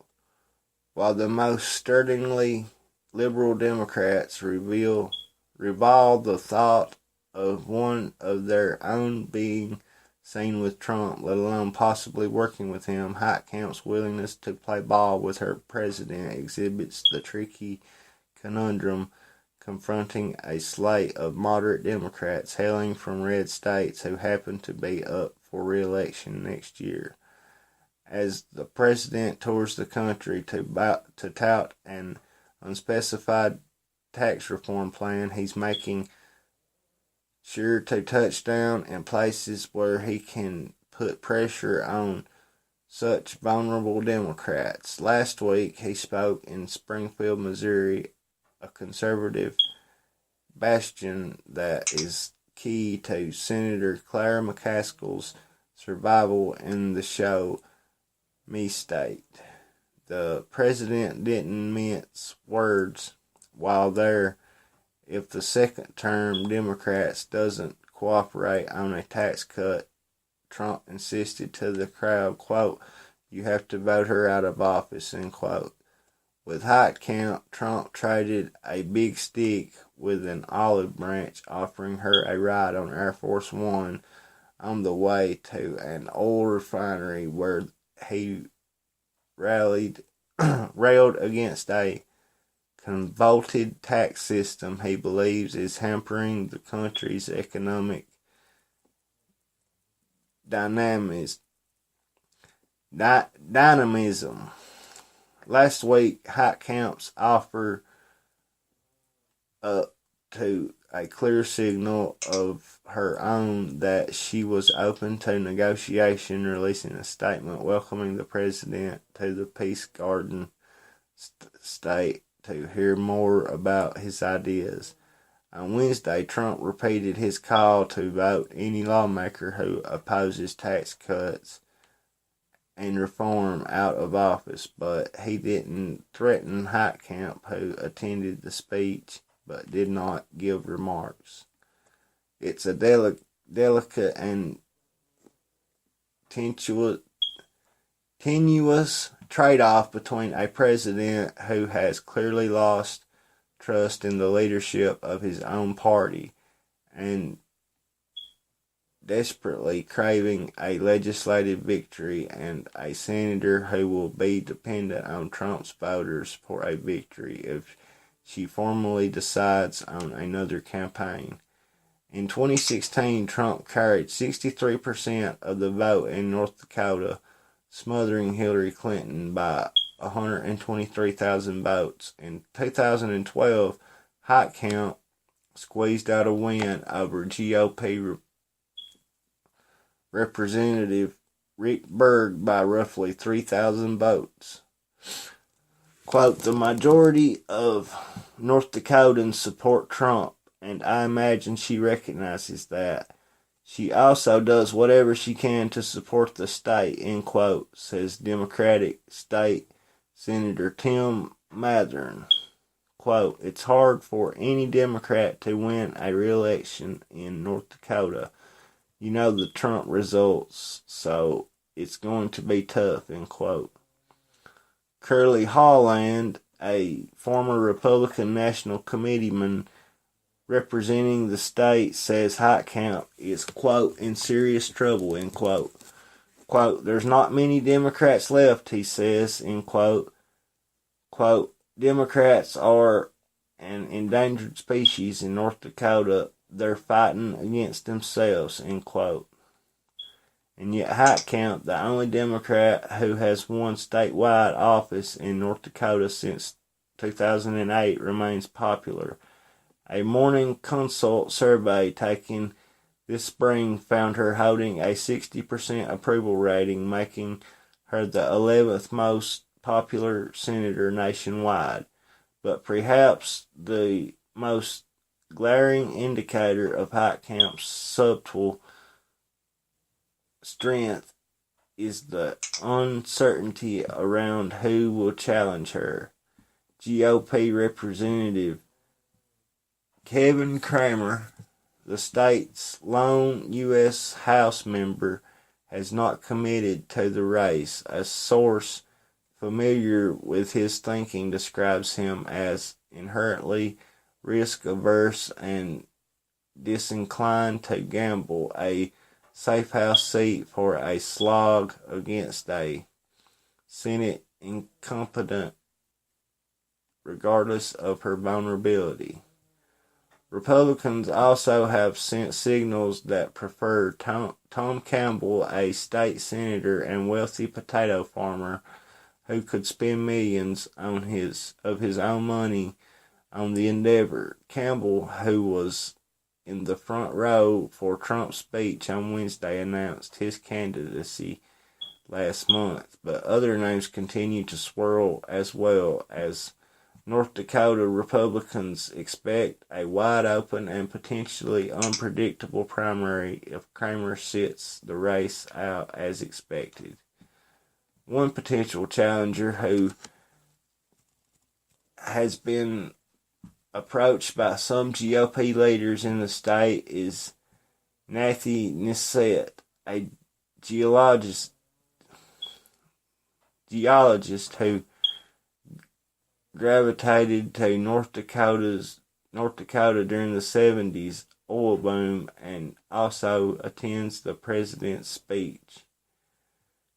While the most sturdily liberal Democrats revile the thought of one of their own being seen with Trump, let alone possibly working with him, Heitkamp's willingness to play ball with her president exhibits the tricky conundrum confronting a slate of moderate Democrats hailing from red states who happen to be up for re-election next year. As the president tours the country to tout an unspecified tax reform plan, he's making sure to touch down in places where he can put pressure on such vulnerable Democrats. Last week, he spoke in Springfield, Missouri, a conservative bastion that is key to Senator Claire McCaskill's survival in the show Me State. The president didn't mince words while there. If the second-term Democrats doesn't cooperate on a tax cut, Trump insisted to the crowd, quote, you have to vote her out of office, end quote. With Heitkamp, Trump traded a big stick with an olive branch, offering her a ride on Air Force One on the way to an oil refinery where he railed against a convoluted tax system he believes is hampering the country's economic dynamism. Last week, Heitkamp's offer up to a clear signal of her own that she was open to negotiation, releasing a statement welcoming the president to the Peace Garden state to hear more about his ideas. On Wednesday, Trump repeated his call to vote any lawmaker who opposes tax cuts and reform out of office, but he didn't threaten Heitkamp, who attended the speech but did not give remarks. It's a delicate and tenuous trade-off between a president who has clearly lost trust in the leadership of his own party and desperately craving a legislative victory, and a senator who will be dependent on Trump's voters for a victory if she formally decides on another campaign. In 2016, Trump carried 63% of the vote in North Dakota, smothering Hillary Clinton by 123,000 votes. In 2012, Heitkamp squeezed out a win over GOP Representative Rick Berg by roughly 3,000 votes. Quote, the majority of North Dakotans support Trump, and I imagine she recognizes that. She also does whatever she can to support the state, end quote, says Democratic State Senator Tim Mathern. Quote, it's hard for any Democrat to win a re-election in North Dakota. You know the Trump results, so it's going to be tough, end quote. Curly Holland, a former Republican National Committeeman representing the state, says Heitkamp is, quote, in serious trouble, end quote. Quote, there's not many Democrats left, he says, end quote. Quote, Democrats are an endangered species in North Dakota. They're fighting against themselves, end quote. And yet Heitkamp, the only Democrat who has won statewide office in North Dakota since 2008, remains popular. A Morning Consult survey taken this spring found her holding a 60% approval rating, making her the 11th most popular senator nationwide. But perhaps the most glaring indicator of Heitkamp's subtle strength is the uncertainty around who will challenge her. GOP Representative Kevin Cramer, the state's lone U.S. House member, has not committed to the race. A source familiar with his thinking describes him as inherently risk-averse and disinclined to gamble a safe House seat for a slog against a Senate incompetent, regardless of her vulnerability. Republicans also have sent signals that prefer Tom Campbell, a state senator and wealthy potato farmer who could spend millions of his own money on the endeavor. Campbell, who was in the front row for Trump's speech on Wednesday, announced his candidacy last month, but other names continue to swirl as well, as North Dakota Republicans expect a wide-open and potentially unpredictable primary if Cramer sits the race out as expected. One potential challenger who has been approached by some GOP leaders in the state is Nathy Nissett, a geologist who gravitated to North Dakota during the 70s oil boom and also attends the president's speech.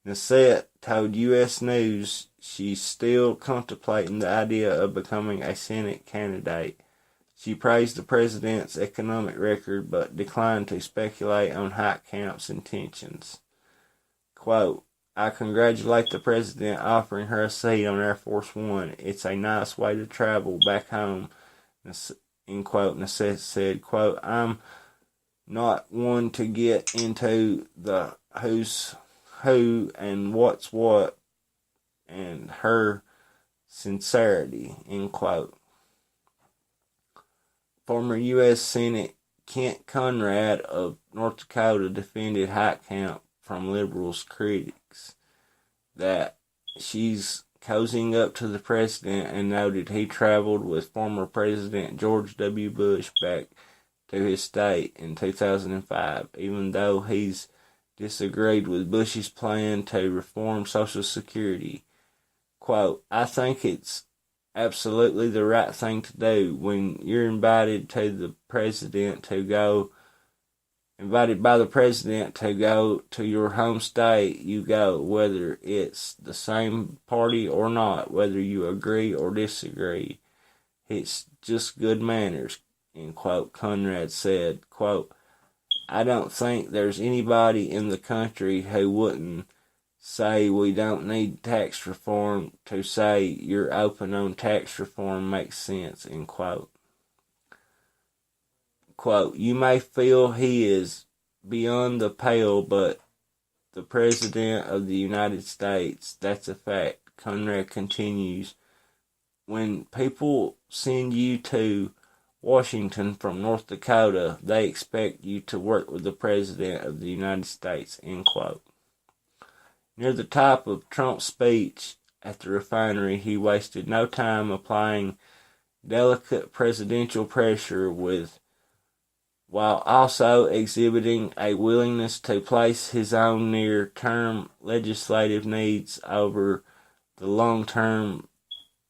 Nassett told U.S. News she's still contemplating the idea of becoming a Senate candidate. She praised the president's economic record but declined to speculate on Heitkamp's intentions. Quote, I congratulate the president offering her a seat on Air Force One. It's a nice way to travel back home, end quote. Nassett said, quote, I'm not one to get into the who's who and what's what and her sincerity, end quote. Former U.S. Senate Kent Conrad of North Dakota defended Heitkamp from liberals' critics that she's cozying up to the president and noted he traveled with former President George W. Bush back to his state in 2005, even though he's disagreed with Bush's plan to reform Social Security. Quote, I think it's absolutely the right thing to do when you're invited by the president to go to your home state, you go, whether it's the same party or not, whether you agree or disagree. It's just good manners, end quote. Conrad said, quote, I don't think there's anybody in the country who wouldn't say we don't need tax reform to say you're open on tax reform makes sense, end quote. Quote, you may feel he is beyond the pale, but the President of the United States, that's a fact. Conrad continues, when people send you to Washington from North Dakota, they expect you to work with the President of the United States, end quote. Near the top of Trump's speech at the refinery, he wasted no time applying delicate presidential pressure while also exhibiting a willingness to place his own near-term legislative needs over the long-term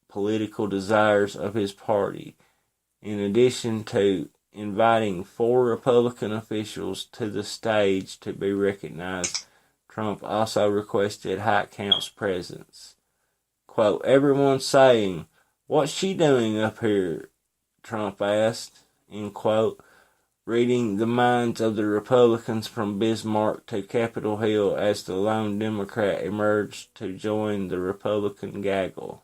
political desires of his party. In addition to inviting 4 Republican officials to the stage to be recognized, Trump also requested Heitkamp's presence. Quote, everyone's saying, what's she doing up here? Trump asked, end quote, reading the minds of the Republicans from Bismarck to Capitol Hill as the lone Democrat emerged to join the Republican gaggle.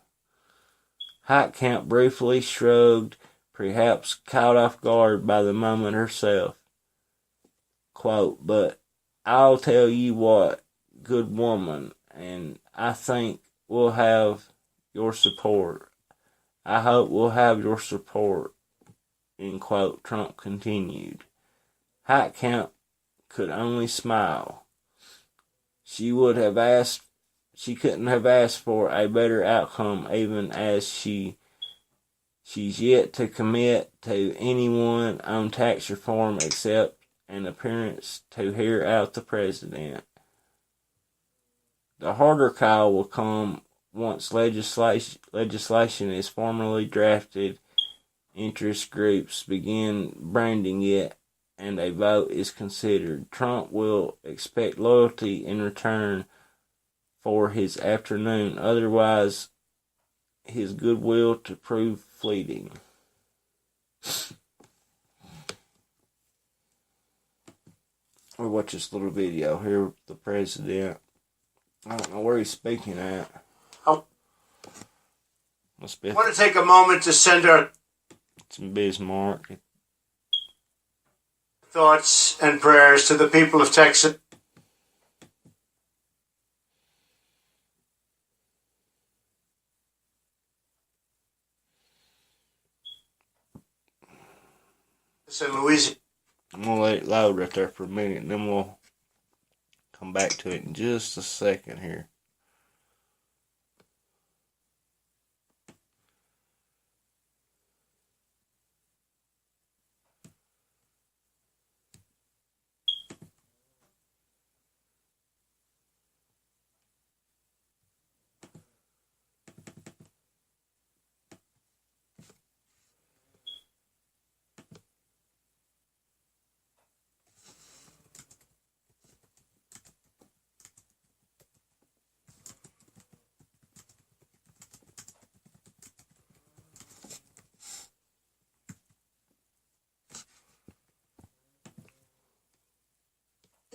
Heitkamp briefly shrugged, perhaps caught off guard by the moment herself. Quote, but I'll tell you what, good woman, and I think we'll have your support. I hope we'll have your support, end quote, Trump continued. Heitkamp could only smile. She couldn't have asked for a better outcome, even as she's yet to commit to anyone on tax reform except an appearance to hear out the president. The harder call will come once legislation is formally drafted, interest groups begin branding it, and a vote is considered. Trump will expect loyalty in return for his afternoon, otherwise his goodwill to prove fleeting. We'll watch this little video here. The president, I don't know where he's speaking at. I want to take a moment to send our Bismarck. thoughts and prayers to the people of Texas. In Louisiana. I'm going to let it load right there for a minute, and then we'll come back to it in just a second here.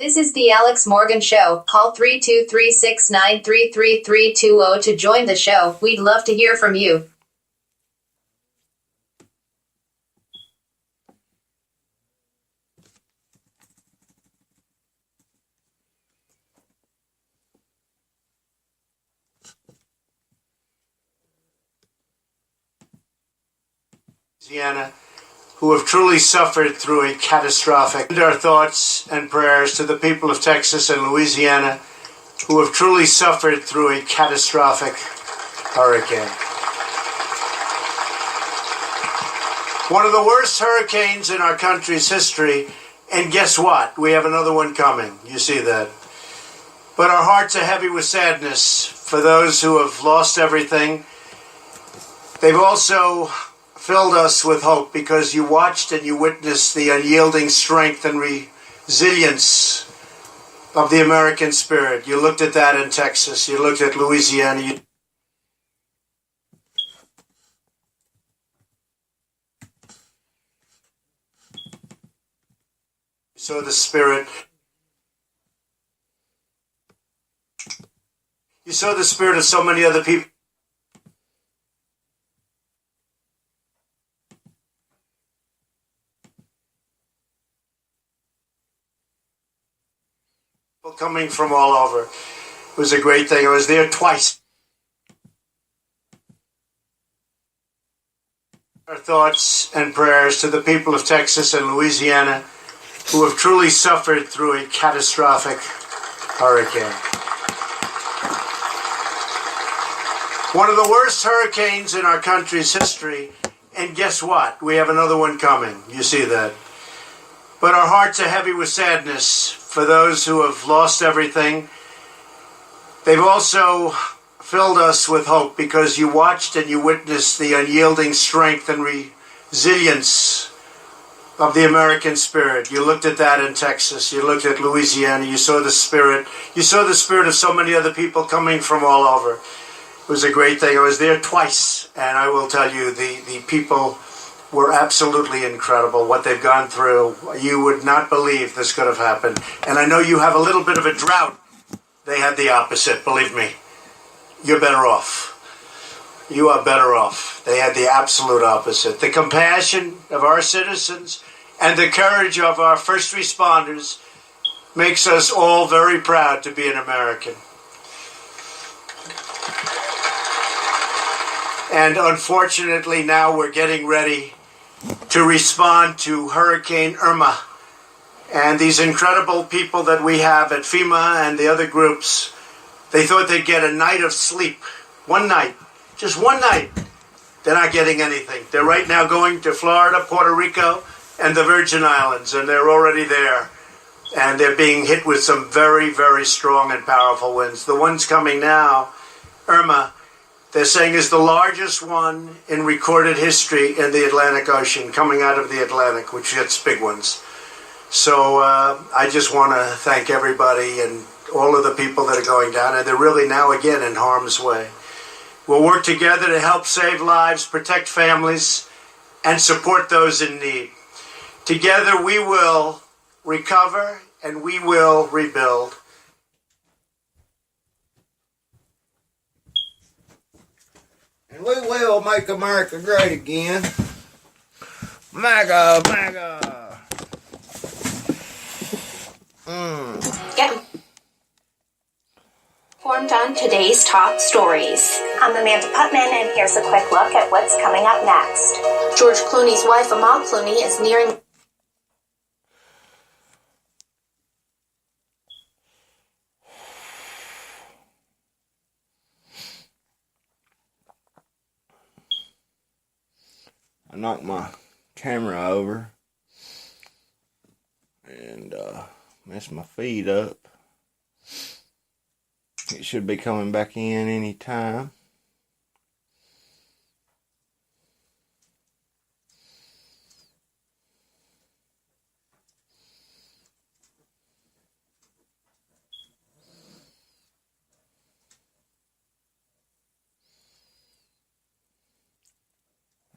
This is the Alex Morgan Show. Call 323-693-3320 to join the show. We'd love to hear from you. Louisiana, who have truly suffered through a catastrophic. Send our thoughts and prayers to the people of Texas and Louisiana, who have truly suffered through a catastrophic hurricane. One of the worst hurricanes in our country's history, and guess what? We have another one coming. You see that. But our hearts are heavy with sadness for those who have lost everything. They've also filled us with hope because you watched and you witnessed the unyielding strength and resilience of the American spirit. You looked at that in Texas. You looked at Louisiana. You saw the spirit. You saw the spirit of so many other people. Coming from all over. It was a great thing. I was there twice. Our thoughts and prayers to the people of Texas and Louisiana who have truly suffered through a catastrophic hurricane. One of the worst hurricanes in our country's history, and guess what? We have another one coming. You see that. But our hearts are heavy with sadness for those who have lost everything. They've also filled us with hope because you watched and you witnessed the unyielding strength and resilience of the American spirit. You looked at that in Texas. You looked at Louisiana. You saw the spirit. You saw the spirit of so many other people coming from all over. It was a great thing. I was there twice, and I will tell you, the people were absolutely incredible. What they've gone through, you would not believe this could have happened. And I know you have a little bit of a drought. They had the opposite, believe me. You're better off. You are better off. They had the absolute opposite. The compassion of our citizens and the courage of our first responders makes us all very proud to be an American. And unfortunately, now we're getting ready to respond to Hurricane Irma. And these incredible people that we have at FEMA and the other groups, they thought they'd get a night of sleep. One night. Just one night. They're not getting anything. They're right now going to Florida, Puerto Rico, and the Virgin Islands, and they're already there. And they're being hit with some very, very strong and powerful winds. The ones coming now, Irma, they're saying is the largest one in recorded history in the Atlantic Ocean, coming out of the Atlantic, which gets big ones. So I just want to thank everybody and all of the people that are going down, and they're really now again in harm's way. We'll work together to help save lives, protect families, and support those in need. Together we will recover and we will rebuild. And we will make America great again. MAGA, MAGA. Get informed on today's top stories. I'm Amanda Putman, and here's a quick look at what's coming up next. George Clooney's wife, Amal Clooney, is nearing I knocked my camera over and messed my feet up. It should be coming back in any time.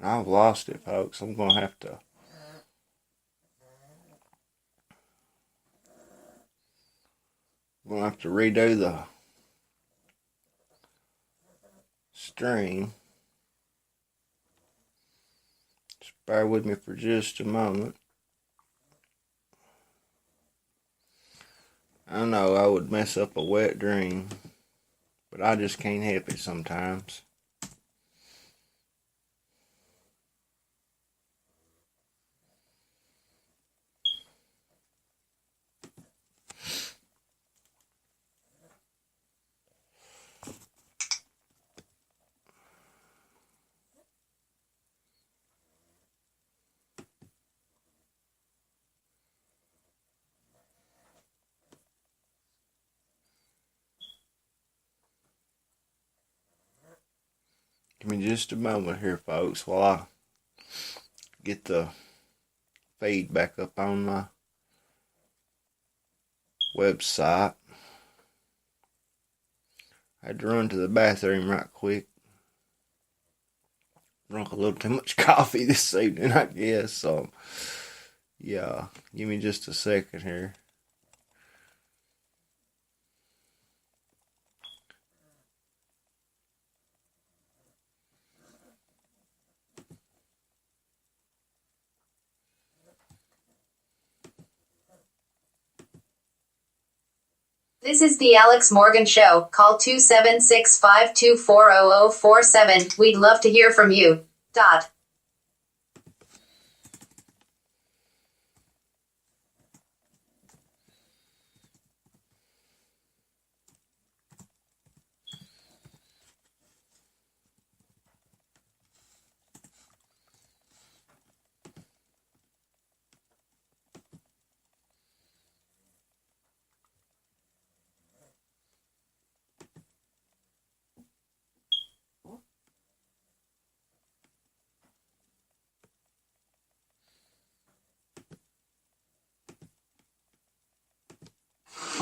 I've lost it, folks. I'm going to have to I'm going to have to redo the stream. Just bear with me for just a moment. I know I would mess up a wet dream, but I just can't help it sometimes. Give me just a moment here, folks, while I get the feed back up on my website. I had to run to the bathroom right quick. Drunk a little too much coffee this evening, I guess. So, yeah, give me just a second here. This is the Alex Morgan Show. Call 276-524-0047. We'd love to hear from you. Dot.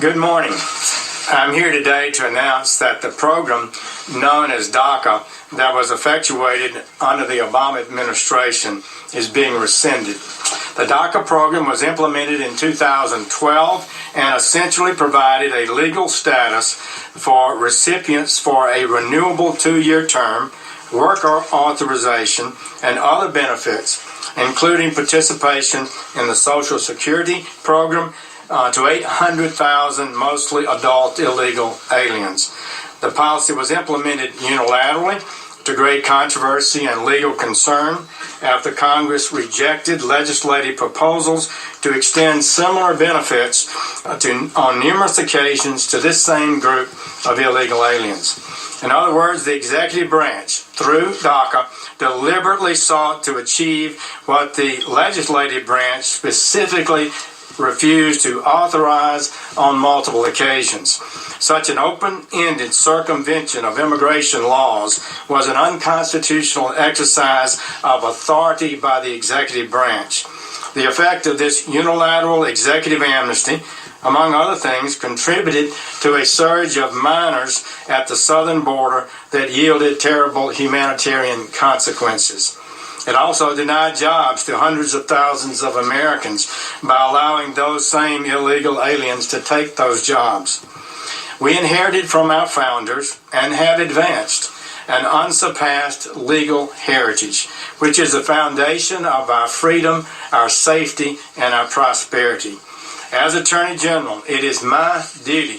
Good morning. I'm here today to announce that the program known as DACA that was effectuated under the Obama administration is being rescinded. The DACA program was implemented in 2012 and essentially provided a legal status for recipients for a renewable 2-year term, work authorization, and other benefits, including participation in the Social Security program, to 800,000 mostly adult illegal aliens. The policy was implemented unilaterally to great controversy and legal concern after Congress rejected legislative proposals to extend similar benefits on numerous occasions to this same group of illegal aliens. In other words, the executive branch, through DACA, deliberately sought to achieve what the legislative branch specifically refused to authorize on multiple occasions. Such an open-ended circumvention of immigration laws was an unconstitutional exercise of authority by the executive branch. The effect of this unilateral executive amnesty, among other things, contributed to a surge of minors at the southern border that yielded terrible humanitarian consequences. It also denied jobs to hundreds of thousands of Americans by allowing those same illegal aliens to take those jobs. We inherited from our founders and have advanced an unsurpassed legal heritage, which is the foundation of our freedom, our safety, and our prosperity. As Attorney General, it is my duty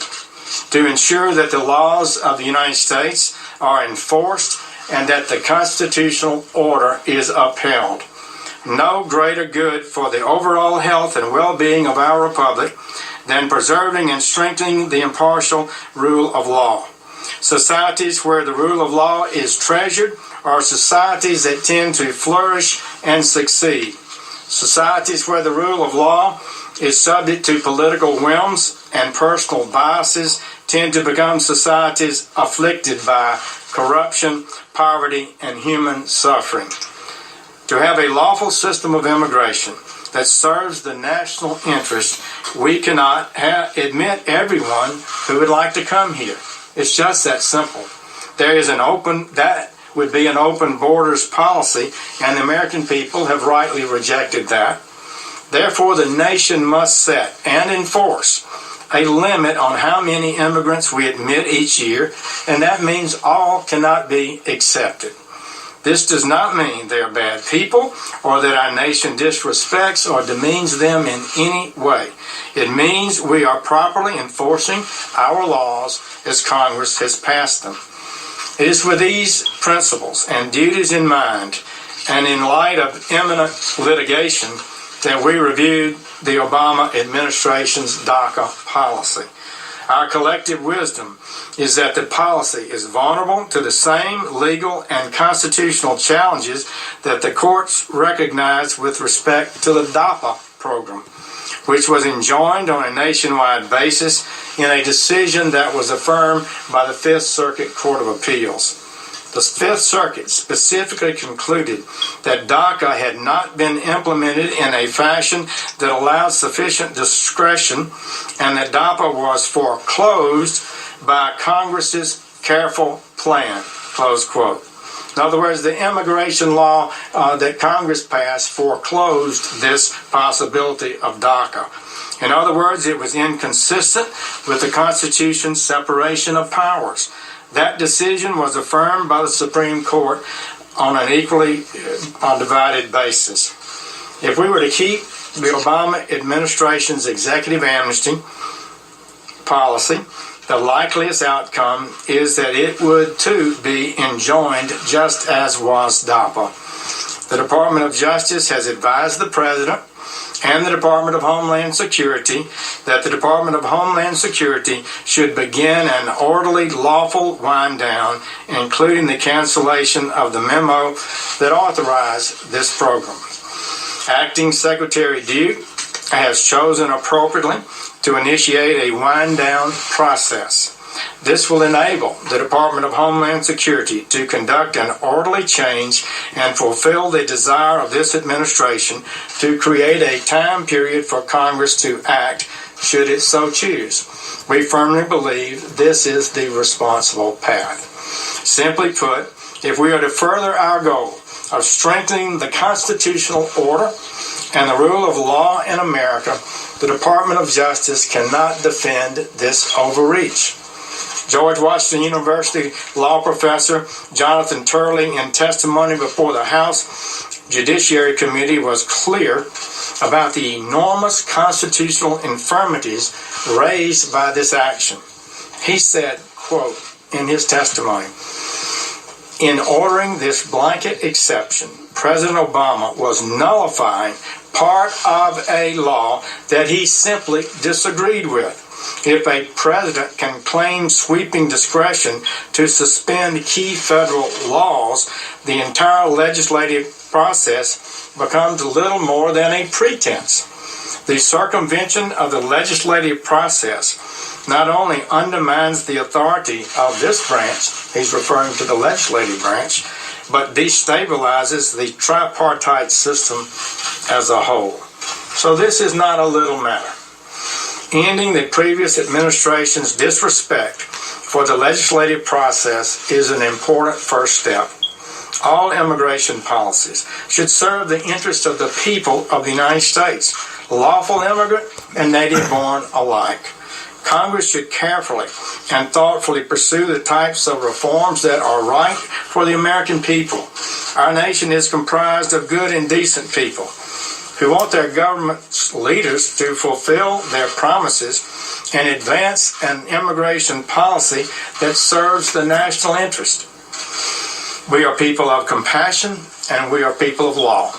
to ensure that the laws of the United States are enforced and that the constitutional order is upheld. No greater good for the overall health and well-being of our republic than preserving and strengthening the impartial rule of law. Societies where the rule of law is treasured are societies that tend to flourish and succeed. Societies where the rule of law is subject to political whims and personal biases tend to become societies afflicted by corruption, poverty, and human suffering. To have a lawful system of immigration that serves the national interest, we cannot admit everyone who would like to come here. It's just that simple. That would be an open borders policy, and the American people have rightly rejected that. Therefore, the nation must set and enforce a limit on how many immigrants we admit each year, and that means all cannot be accepted. This does not mean they are bad people or that our nation disrespects or demeans them in any way. It means we are properly enforcing our laws as Congress has passed them. It is with these principles and duties in mind, and in light of imminent litigation, that we reviewed the Obama administration's DACA policy. Our collective wisdom is that the policy is vulnerable to the same legal and constitutional challenges that the courts recognize with respect to the DAPA program, which was enjoined on a nationwide basis in a decision that was affirmed by the Fifth Circuit Court of Appeals. The Fifth Circuit specifically concluded that DACA had not been implemented in a fashion that allowed sufficient discretion and that DAPA was foreclosed by Congress's careful plan, close quote. In other words, the immigration law that Congress passed foreclosed this possibility of DACA. In other words, it was inconsistent with the Constitution's separation of powers. That decision was affirmed by the Supreme Court on an equally undivided basis. If we were to keep the Obama administration's executive amnesty policy, the likeliest outcome is that it would too be enjoined just as was DAPA. The Department of Justice has advised the President and the Department of Homeland Security that the Department of Homeland Security should begin an orderly, lawful wind down, including the cancellation of the memo that authorized this program. Acting Secretary Duke has chosen appropriately to initiate a wind down process. This will enable the Department of Homeland Security to conduct an orderly change and fulfill the desire of this administration to create a time period for Congress to act should it so choose. We firmly believe this is the responsible path. Simply put, if we are to further our goal of strengthening the constitutional order and the rule of law in America, the Department of Justice cannot defend this overreach. George Washington University law professor Jonathan Turley, in testimony before the House Judiciary Committee, was clear about the enormous constitutional infirmities raised by this action. He said, quote, in his testimony, "In ordering this blanket exception, President Obama was nullifying part of a law that he simply disagreed with. If a president can claim sweeping discretion to suspend key federal laws, the entire legislative process becomes little more than a pretense. The circumvention of the legislative process not only undermines the authority of this branch," he's referring to the legislative branch, "but destabilizes the tripartite system as a whole." So this is not a little matter. Ending the previous administration's disrespect for the legislative process is an important first step. All immigration policies should serve the interest of the people of the United States, lawful immigrant and native-born alike. Congress should carefully and thoughtfully pursue the types of reforms that are right for the American people. Our nation is comprised of good and decent people who want their government's leaders to fulfill their promises and advance an immigration policy that serves the national interest. We are people of compassion and we are people of law.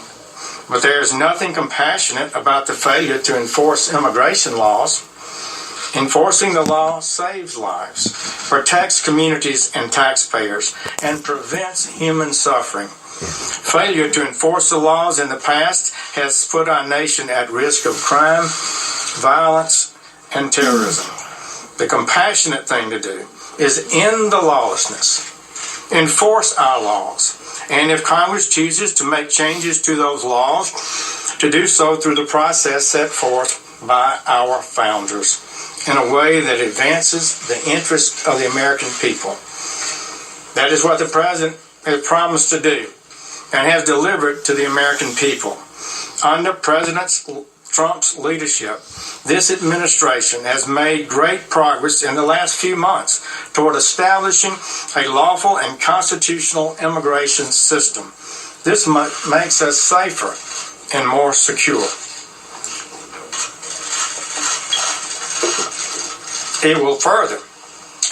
But there is nothing compassionate about the failure to enforce immigration laws. Enforcing the law saves lives, protects communities and taxpayers, and prevents human suffering. Failure to enforce the laws in the past has put our nation at risk of crime, violence, and terrorism. The compassionate thing to do is end the lawlessness, enforce our laws, and if Congress chooses to make changes to those laws, to do so through the process set forth by our founders in a way that advances the interests of the American people. That is what the President has promised to do and has delivered to the American people. Under President Trump's leadership, this administration has made great progress in the last few months toward establishing a lawful and constitutional immigration system. This makes us safer and more secure. It will further,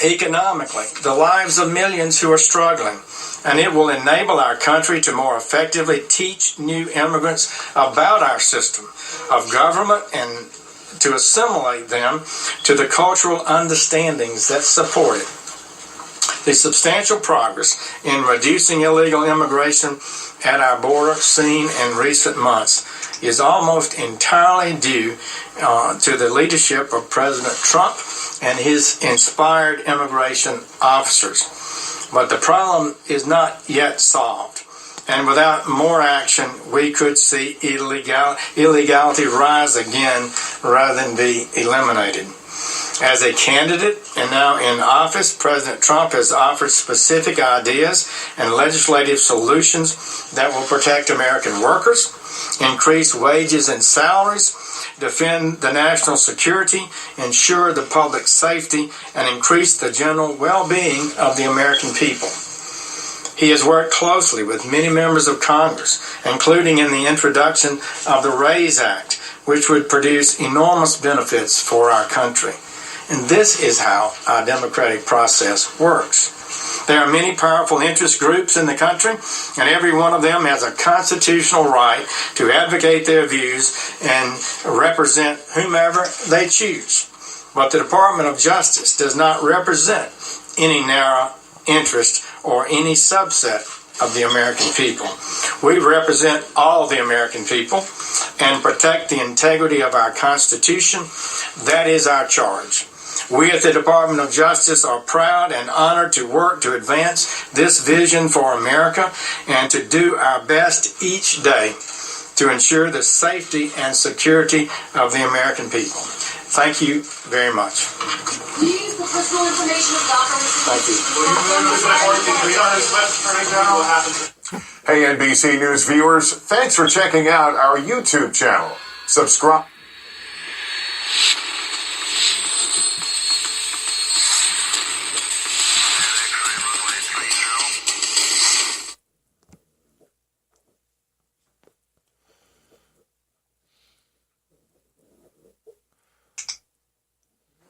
economically, the lives of millions who are struggling, and it will enable our country to more effectively teach new immigrants about our system of government and to assimilate them to the cultural understandings that support it. The substantial progress in reducing illegal immigration at our border seen in recent months is almost entirely due to the leadership of President Trump and his inspired immigration officers. But the problem is not yet solved. And without more action, we could see illegality rise again rather than be eliminated. As a candidate and now in office, President Trump has offered specific ideas and legislative solutions that will protect American workers, increase wages and salaries, defend the national security, ensure the public safety, and increase the general well-being of the American people. He has worked closely with many members of Congress, including in the introduction of the RAISE Act, which would produce enormous benefits for our country. And this is how our democratic process works. There are many powerful interest groups in the country, and every one of them has a constitutional right to advocate their views and represent whomever they choose. But the Department of Justice does not represent any narrow interest or any subset of the American people. We represent all the American people and protect the integrity of our Constitution. That is our charge. We at the Department of Justice are proud and honored to work to advance this vision for America and to do our best each day to ensure the safety and security of the American people. Thank you very much. Please, the personal information of Thank you. Hey, NBC News viewers, thanks for checking out our YouTube channel. Subscribe.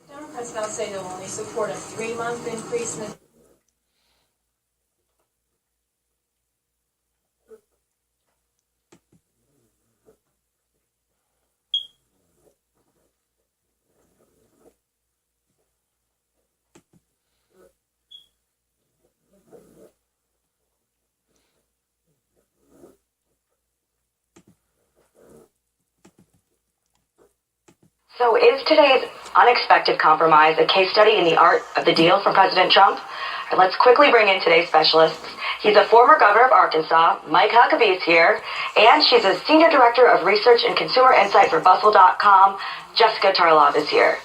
Democrats now say they'll only support a 3-month increase in the So is today's unexpected compromise a case study in the art of the deal from President Trump? Let's quickly bring in today's specialists. He's a former governor of Arkansas, Mike Huckabee is here, and she's a senior director of research and consumer insight for Bustle.com, Jessica Tarlov is here.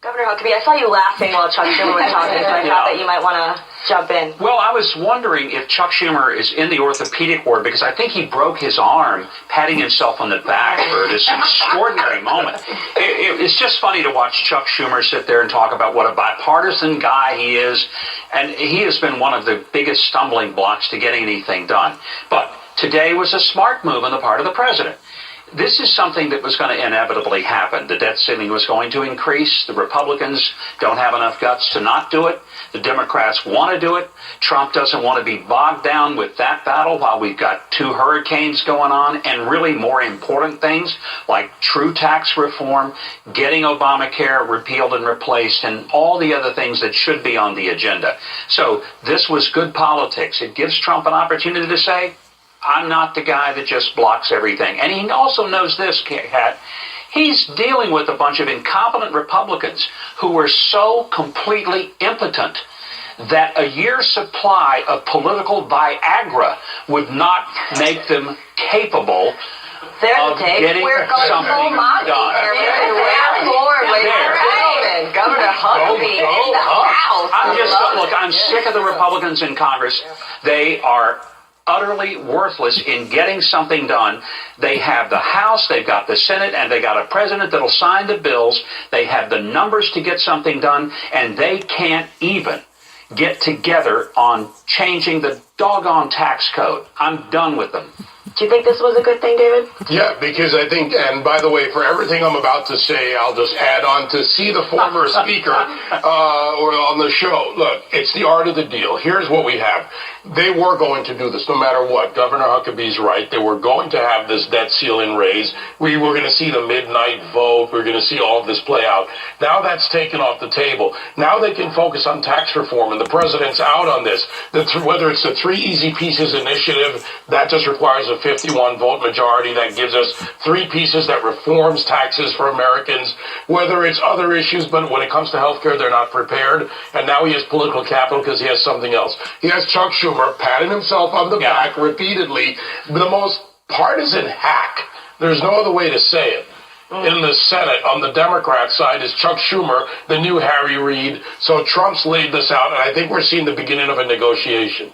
Governor Huckabee, I saw you laughing while Chuck Schumer was talking, so I thought that you might want to jump in. Well, I was wondering if Chuck Schumer is in the orthopedic ward because I think he broke his arm patting himself on the back for this extraordinary moment. It's just funny to watch Chuck Schumer sit there and talk about what a bipartisan guy he is, and he has been one of the biggest stumbling blocks to getting anything done. But today was a smart move on the part of the president. This is something that was going to inevitably happen. The debt ceiling was going to increase. The Republicans don't have enough guts to not do it. The Democrats want to do it. Trump doesn't want to be bogged down with that battle while we've got 2 hurricanes going on and really more important things like true tax reform, getting Obamacare repealed and replaced, and all the other things that should be on the agenda. So this was good politics. It gives Trump an opportunity to say, I'm not the guy that just blocks everything. And he also knows this, Kat. He's dealing with a bunch of incompetent Republicans who were so completely impotent that a year's supply of political Viagra would not make them capable of getting something done. Governor Huckabee in the house. I'm sick of the Republicans in Congress. They are utterly worthless in getting something done. They have the House, they've got the Senate, and they got a president that'll sign the bills. They have the numbers to get something done, and they can't even get together on changing the doggone tax code. I'm done with them. Do you think this was a good thing, David? Yeah, because I think, and by the way, for everything I'm about to say, I'll just add on to see the former speaker or on the show. Look, it's the art of the deal. Here's what we have. They were going to do this no matter what. Governor Huckabee's right. They were going to have this debt ceiling raised. We were going to see the midnight vote. We're going to see all of this play out. Now that's taken off the table. Now they can focus on tax reform, and the president's out on this. Whether it's the 3 Easy Pieces initiative, that just requires a 51-vote majority. That gives us 3 pieces that reforms taxes for Americans. Whether it's other issues, but when it comes to health care, they're not prepared. And now he has political capital because he has something else. He has Chuck Schumer patting himself on the back repeatedly. The most partisan hack, there's no other way to say it, in the Senate on the Democrat side is Chuck Schumer, the new Harry Reid. So Trump's laid this out, and I think we're seeing the beginning of a negotiation.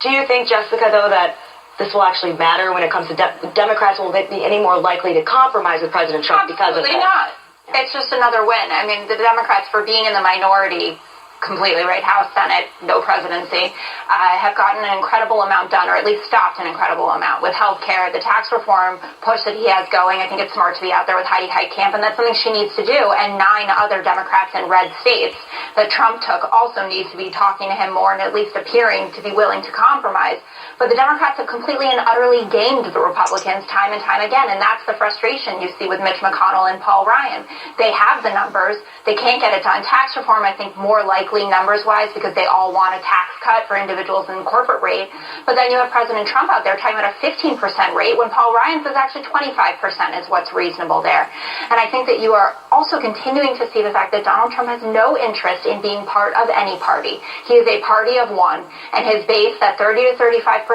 Do you think, Jessica, though, that this will actually matter when it comes to Democrats? Will they be any more likely to compromise with President Trump because of that? Absolutely not. It's just another win. I mean, the Democrats, for being in the minority completely, right, House, Senate, no presidency, have gotten an incredible amount done, or at least stopped an incredible amount with health care, the tax reform push that he has going. I think it's smart to be out there with Heidi Heitkamp, and that's something she needs to do. And 9 other Democrats in red states that Trump took also need to be talking to him more and at least appearing to be willing to compromise. But the Democrats have completely and utterly gamed the Republicans time and time again, and that's the frustration you see with Mitch McConnell and Paul Ryan. They have the numbers. They can't get it done. Tax reform, I think, more likely numbers-wise, because they all want a tax cut for individuals in corporate rate. But then you have President Trump out there talking about a 15% rate when Paul Ryan says actually 25% is what's reasonable there. And I think that you are also continuing to see the fact that Donald Trump has no interest in being part of any party. He is a party of one, and his base, that 30 to 35%,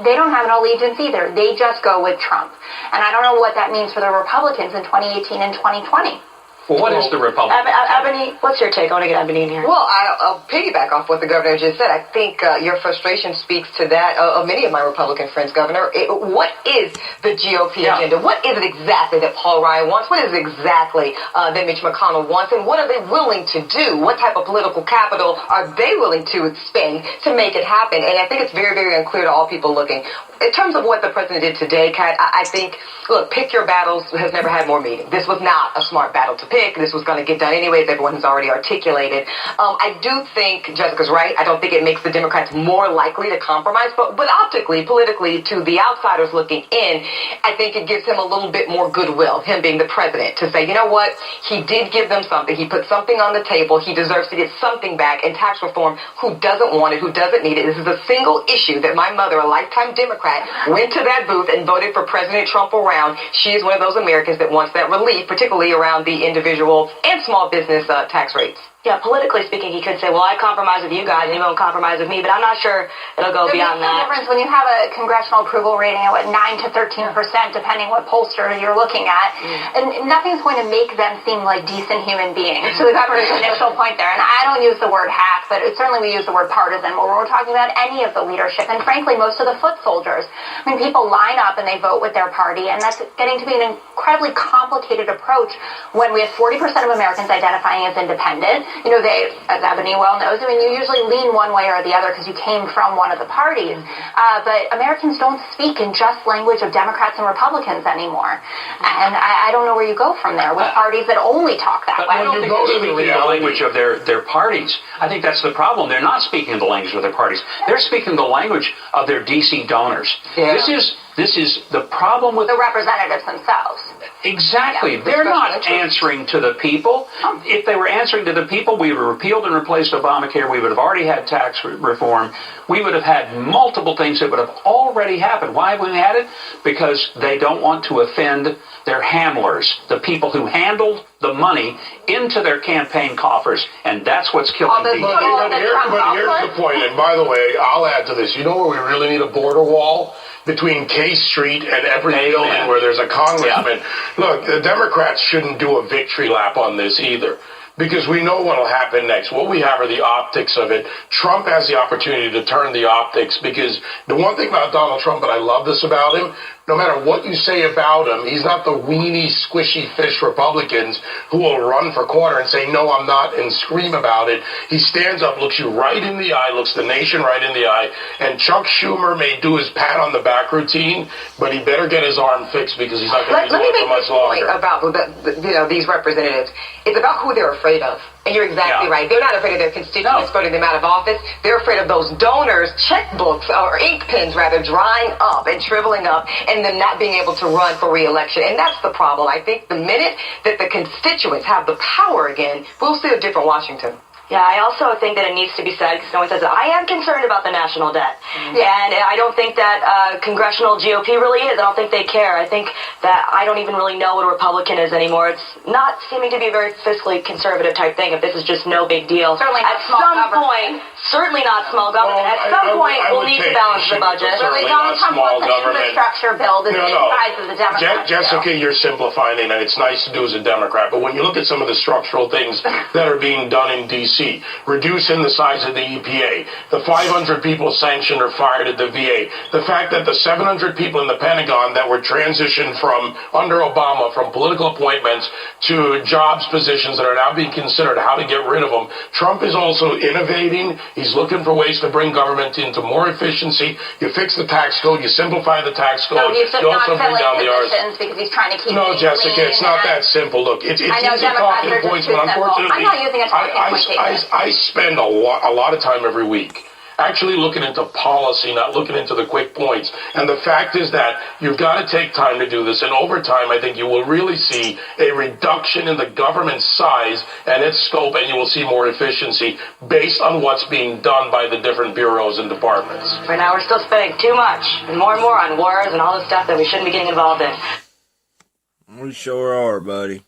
they don't have an allegiance either. They just go with Trump. And I don't know what that means for the Republicans in 2018 and 2020. Well, what is the Republican? Ebony, what's your take? I want to get Ebony in here. Well, I'll piggyback off what the governor just said. I think your frustration speaks to that of many of my Republican friends, Governor. What is the GOP agenda? What is it exactly that Paul Ryan wants? What is it exactly that Mitch McConnell wants? And what are they willing to do? What type of political capital are they willing to spend to make it happen? And I think it's very, very unclear to all people looking. In terms of what the president did today, Kat, I think, look, pick your battles has never had more meaning. This was not a smart battle to pick. This was going to get done anyways. Everyone has already articulated. I do think Jessica's right. I don't think it makes the Democrats more likely to compromise, but optically, politically, to the outsiders looking in, I think it gives him a little bit more goodwill, him being the president, to say, you know what, he did give them something. He put something on the table. He deserves to get something back. And tax reform, who doesn't want it, who doesn't need it? This is a single issue that my mother, a lifetime Democrat, went to that booth and voted for President Trump around. She is one of those Americans that wants that relief, particularly around the individual and small business tax rates. Yeah, politically speaking, he could say, well, I compromise with you guys and you won't compromise with me, but I'm not sure it'll go beyond that. There's no difference when you have a congressional approval rating of 9 to 13%, depending what pollster you're looking at, and nothing's going to make them seem like decent human beings. So the governor's initial point there, and I don't use the word hack, but certainly we use the word partisan when we're talking about any of the leadership, and frankly, most of the foot soldiers. I mean, people line up and they vote with their party, and that's getting to be an incredibly complicated approach when we have 40% of Americans identifying as independent. You know, they, as Ebony well knows, I mean, you usually lean one way or the other because you came from one of the parties. But Americans don't speak in just language of Democrats and Republicans anymore. And I don't know where you go from there with parties that only talk that way. I don't think they're speaking the language of their parties. I think that's the problem. They're not speaking the language of their parties. They're speaking the language of their D.C. donors. Yeah. This is the problem with the representatives themselves. Exactly. Yeah, they're not answering to the people. If they were answering to the people, we would have repealed and replaced Obamacare. We would have already had tax reform. We would have had multiple things that would have already happened. Why have we had it? Because they don't want to offend their handlers, the people who handled the money into their campaign coffers, and that's what's killing people. But here's the point, and by the way, I'll add to this. You know where we really need a border wall? Between K Street and every building where there's a congressman. Yeah. Look, the Democrats shouldn't do a victory lap on this either. because we know what will happen next. What we have are the optics of it. Trump has the opportunity to turn the optics, because the one thing about Donald Trump, and I love this about him, no matter what you say about him, he's not the weenie, squishy fish Republicans who will run for corner and say, no, I'm not, and scream about it. He stands up, looks you right in the eye, looks the nation right in the eye, and Chuck Schumer may do his pat on the back routine, but he better get his arm fixed, because he's not going to be doing it for much longer. Let me make this point about these representatives. It's about who they're afraid of. And you're exactly right. They're not afraid of their constituents voting them out of office. They're afraid of those donors' checkbooks, or ink pens rather, drying up and shriveling up, and them not being able to run for re-election. And that's the problem. I think the minute that the constituents have the power again, we'll see a different Washington. Yeah, I also think that it needs to be said, because no one says it, I am concerned about the national debt. And I don't think that congressional GOP really is. I don't think they care. I think that I don't even really know what a Republican is anymore. It's not seeming to be a very fiscally conservative type thing, if this is just no big deal. Certainly not At small some government. point, certainly not small government. At some point, we'll need to balance the budget. Really, Donald Trump wants an infrastructure bill that's the size of the Democrats. Jessica, you're simplifying it, and it's nice to do as a Democrat, but when you look at some of the structural things that are being done in D.C., reducing the size of the EPA, the 500 people sanctioned or fired at the VA, the fact that the 700 people in the Pentagon that were transitioned from under Obama from political appointments to jobs positions that are now being considered how to get rid of them. Trump is also innovating. He's looking for ways to bring government into more efficiency. You fix the tax code, you simplify the tax code, So he's you not also bring filling down the hours. positions because he's trying to keep No, things Jessica, lean it's not and- that simple. Look, it's I know easy Democrats talking are just points, too but simple. unfortunately, I'm not using a talking point statement. I spend a lot of time every week actually looking into policy, not looking into the quick points. And the fact is that you've got to take time to do this. And over time, I think you will really see a reduction in the government size and its scope, and you will see more efficiency based on what's being done by the different bureaus and departments. Right now, we're still spending too much and more on wars and all this stuff that we shouldn't be getting involved in. We sure are, buddy.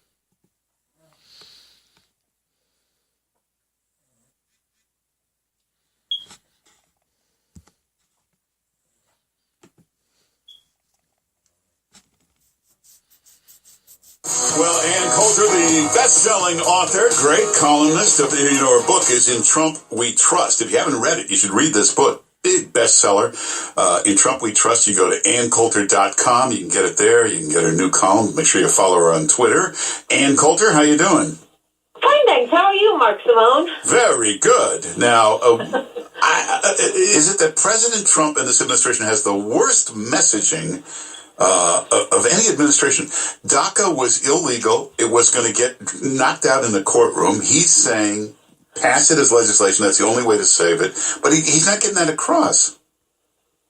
Well, Ann Coulter, the best-selling author, great columnist, her book is In Trump We Trust. If you haven't read it, you should read this book. Big bestseller. In Trump We Trust, you go to AnnCoulter.com. You can get it there. You can get her new column. Make sure you follow her on Twitter. Ann Coulter, how you doing? Fine, thanks. How are you, Mark Simone? Very good. Now, is it that President Trump and this administration has the worst messaging of any administration? DACA was illegal. It was going to get knocked out in the courtroom. He's saying, pass it as legislation. That's the only way to save it. But he's not getting that across.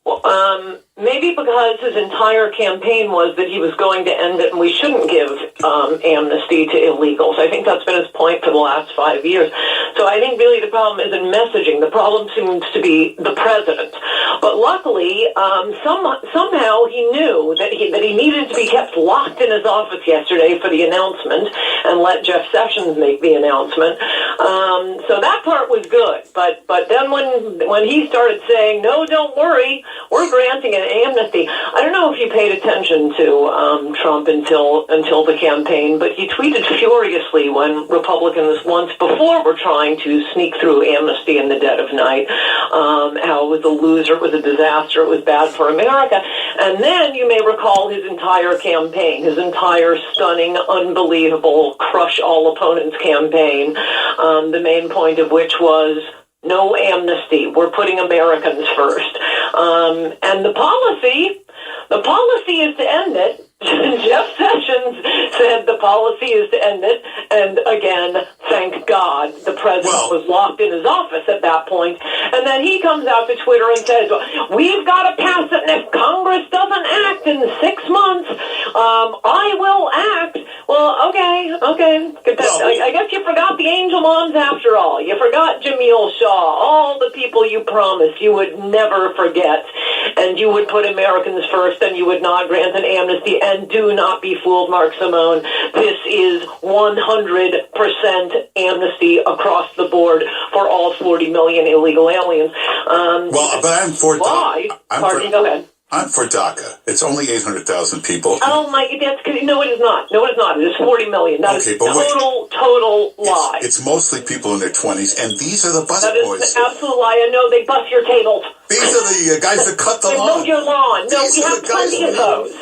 Well, maybe because his entire campaign was that he was going to end it and we shouldn't give amnesty to illegals. I think that's been his point for the last 5 years. So I think really the problem isn't messaging. The problem seems to be the president. But luckily, somehow he knew that he needed to be kept locked in his office yesterday for the announcement and let Jeff Sessions make the announcement. So that part was good. But then when he started saying, no, don't worry, we're granting an amnesty. I don't know if you paid attention to Trump until the campaign, but he tweeted furiously when Republicans once before were trying to sneak through amnesty in the dead of night, how it was a loser, it was a disaster, it was bad for America. And then you may recall his entire campaign, his entire stunning, unbelievable, crush all opponents campaign, the main point of which was no amnesty. We're putting Americans first. And the policy is to end it. Jeff Sessions said the policy is to end it. And again, thank God, the president was locked in his office at that point. And then he comes out to Twitter and says, we've got to pass it. And if Congress doesn't act in 6 months, I will act. Well, okay. I guess you forgot the Angel Moms after all. You forgot Jamil Shaw, all the people you promised you would never forget. And you would put Americans first and you would not grant an amnesty. And do not be fooled, Mark Simone. This is 100% amnesty across the board for all 40 million illegal aliens. But I'm for why? Go ahead. I'm for DACA. It's only 800,000 people. Oh my! That's because no, it is not. No, it is not. It is 40 million. That Okay, is but wait. total lie. It's mostly people in their 20s, and these are the bus That is boys. an absolute lie. I know they bust your tables. These are the guys that cut the They lawn. mow your lawn. No, These we are have the guys plenty of that- those.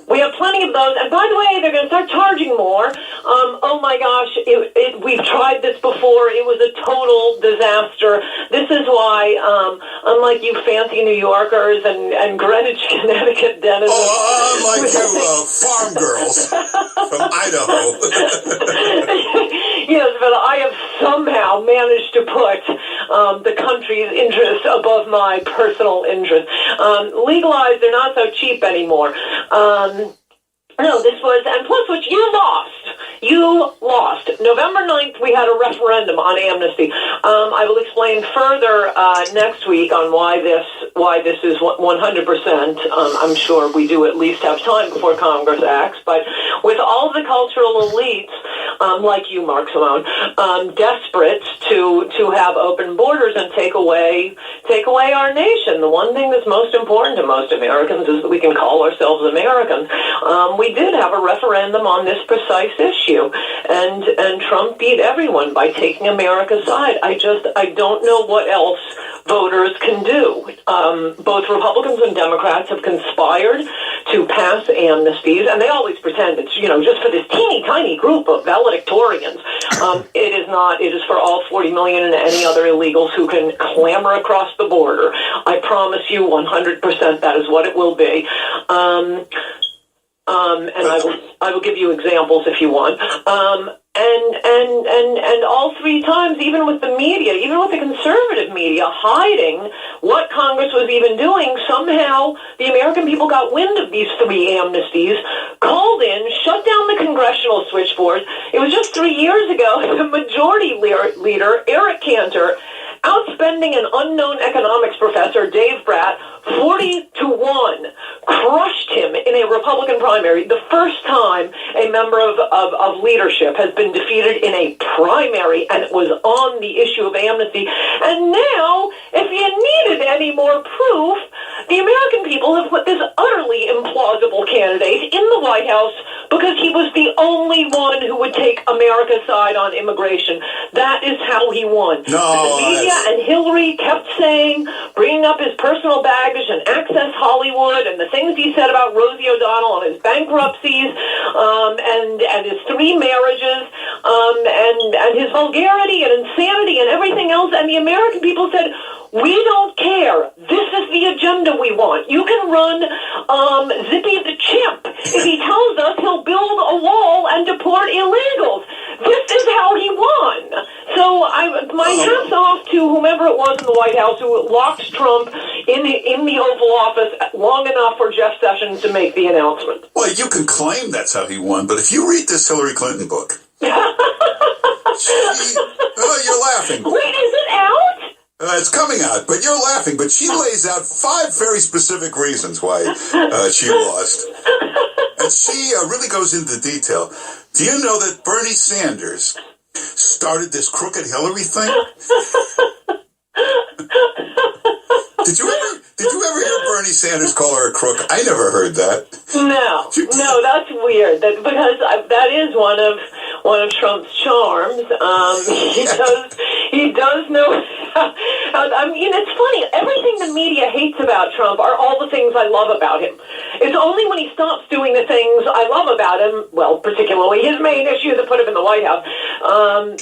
We have plenty of those, and by the way, they're going to start charging more. Oh my gosh, we've tried this before. It was a total disaster. This is why, unlike you fancy New Yorkers and Greenwich, Connecticut denizens. Unlike you farm girls from Idaho. Yes, but I have somehow managed to put the country's interests above my personal interest. Legalized, they're not so cheap anymore. No, this was, and plus which you lost. You lost. November 9th, we had a referendum on amnesty. I will explain further next week on why this is 100%. I'm sure we do at least have time before Congress acts, but with all the cultural elites, like you, Mark Simone, desperate to have open borders and take away our nation. The one thing that's most important to most Americans is that we can call ourselves Americans. We did have a referendum on this precise issue, and Trump beat everyone by taking America's side. I don't know what else voters can do. Both Republicans and Democrats have conspired to pass amnesties, and they always pretend it's, just for this teeny tiny group of valedictorians. It is not. It is for all 40 million and any other illegals who can clamber across the border. I promise you 100% that is what it will be. And I will give you examples if you want. And all three times, even with the media, even with the conservative media hiding what Congress was even doing, somehow the American people got wind of these three amnesties, called in, shut down the congressional switchboard. It was just 3 years ago, the majority leader, Eric Cantor, outspending an unknown economics professor, Dave Bratt, 40-1, crushed him in a Republican primary. The first time a member of leadership has been defeated in a primary, and it was on the issue of amnesty. And now, if you needed any more proof, the American people have put this utterly implausible candidate in the White House because he was the only one who would take America's side on immigration. That is how he won. No, the media and Hillary kept saying, bringing up his personal baggage and Access Hollywood and the things he said about Rosie O'Donnell and his bankruptcies and his three marriages and his vulgarity and insanity and everything else. And the American people said, we don't care. This is the agenda we want. You can run Zippy the Chimp if he tells us he'll build a wall and deport illegals. This is how he won. So my hat's off to whomever it was in the White House who locked Trump in the Oval Office long enough for Jeff Sessions to make the announcement. Well, you can claim that's how he won, but if you read this Hillary Clinton book, you're laughing. Wait, is it out? It's coming out, but you're laughing. But she lays out 5 very specific reasons why she lost. And she really goes into detail. Do you know that Bernie Sanders started this crooked Hillary thing? Did you ever hear Bernie Sanders call her a crook? I never heard that. No, that's weird. Because that is one of Trump's charms. He does know. I mean, it's funny. Everything the media hates about Trump are all the things I love about him. It's only when he stops doing the things I love about him, well, particularly his main issue that put him in the White House,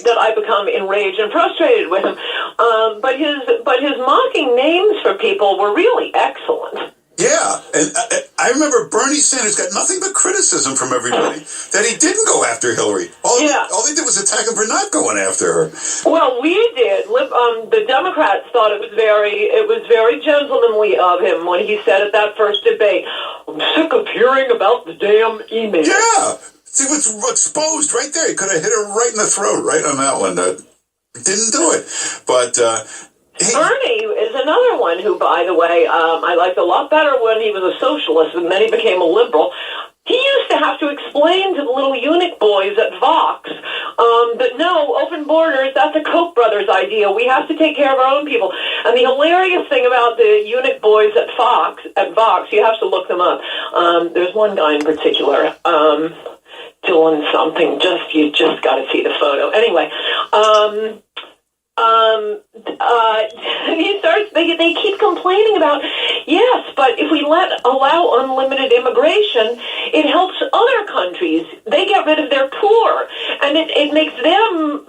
that I become enraged and frustrated with him. But his mocking names for people were really excellent. Yeah, and I remember Bernie Sanders got nothing but criticism from everybody that he didn't go after Hillary. All they did was attack him for not going after her. Well, we did. The Democrats thought it was very gentlemanly of him when he said at that first debate, "I'm sick of hearing about the damn email." Yeah, see, it was exposed right there. He could have hit her right in the throat, right on that one. Didn't do it, but. Bernie is another one who, by the way, I liked a lot better when he was a socialist and then he became a liberal. He used to have to explain to the little eunuch boys at Vox that no, open borders, that's a Koch brothers idea. We have to take care of our own people. And the hilarious thing about the eunuch boys at Vox, you have to look them up. There's one guy in particular, Dylan something, you just got to see the photo. Anyway, they keep complaining about, yes, but if we allow unlimited immigration, it helps other countries. They get rid of their poor, and it makes them,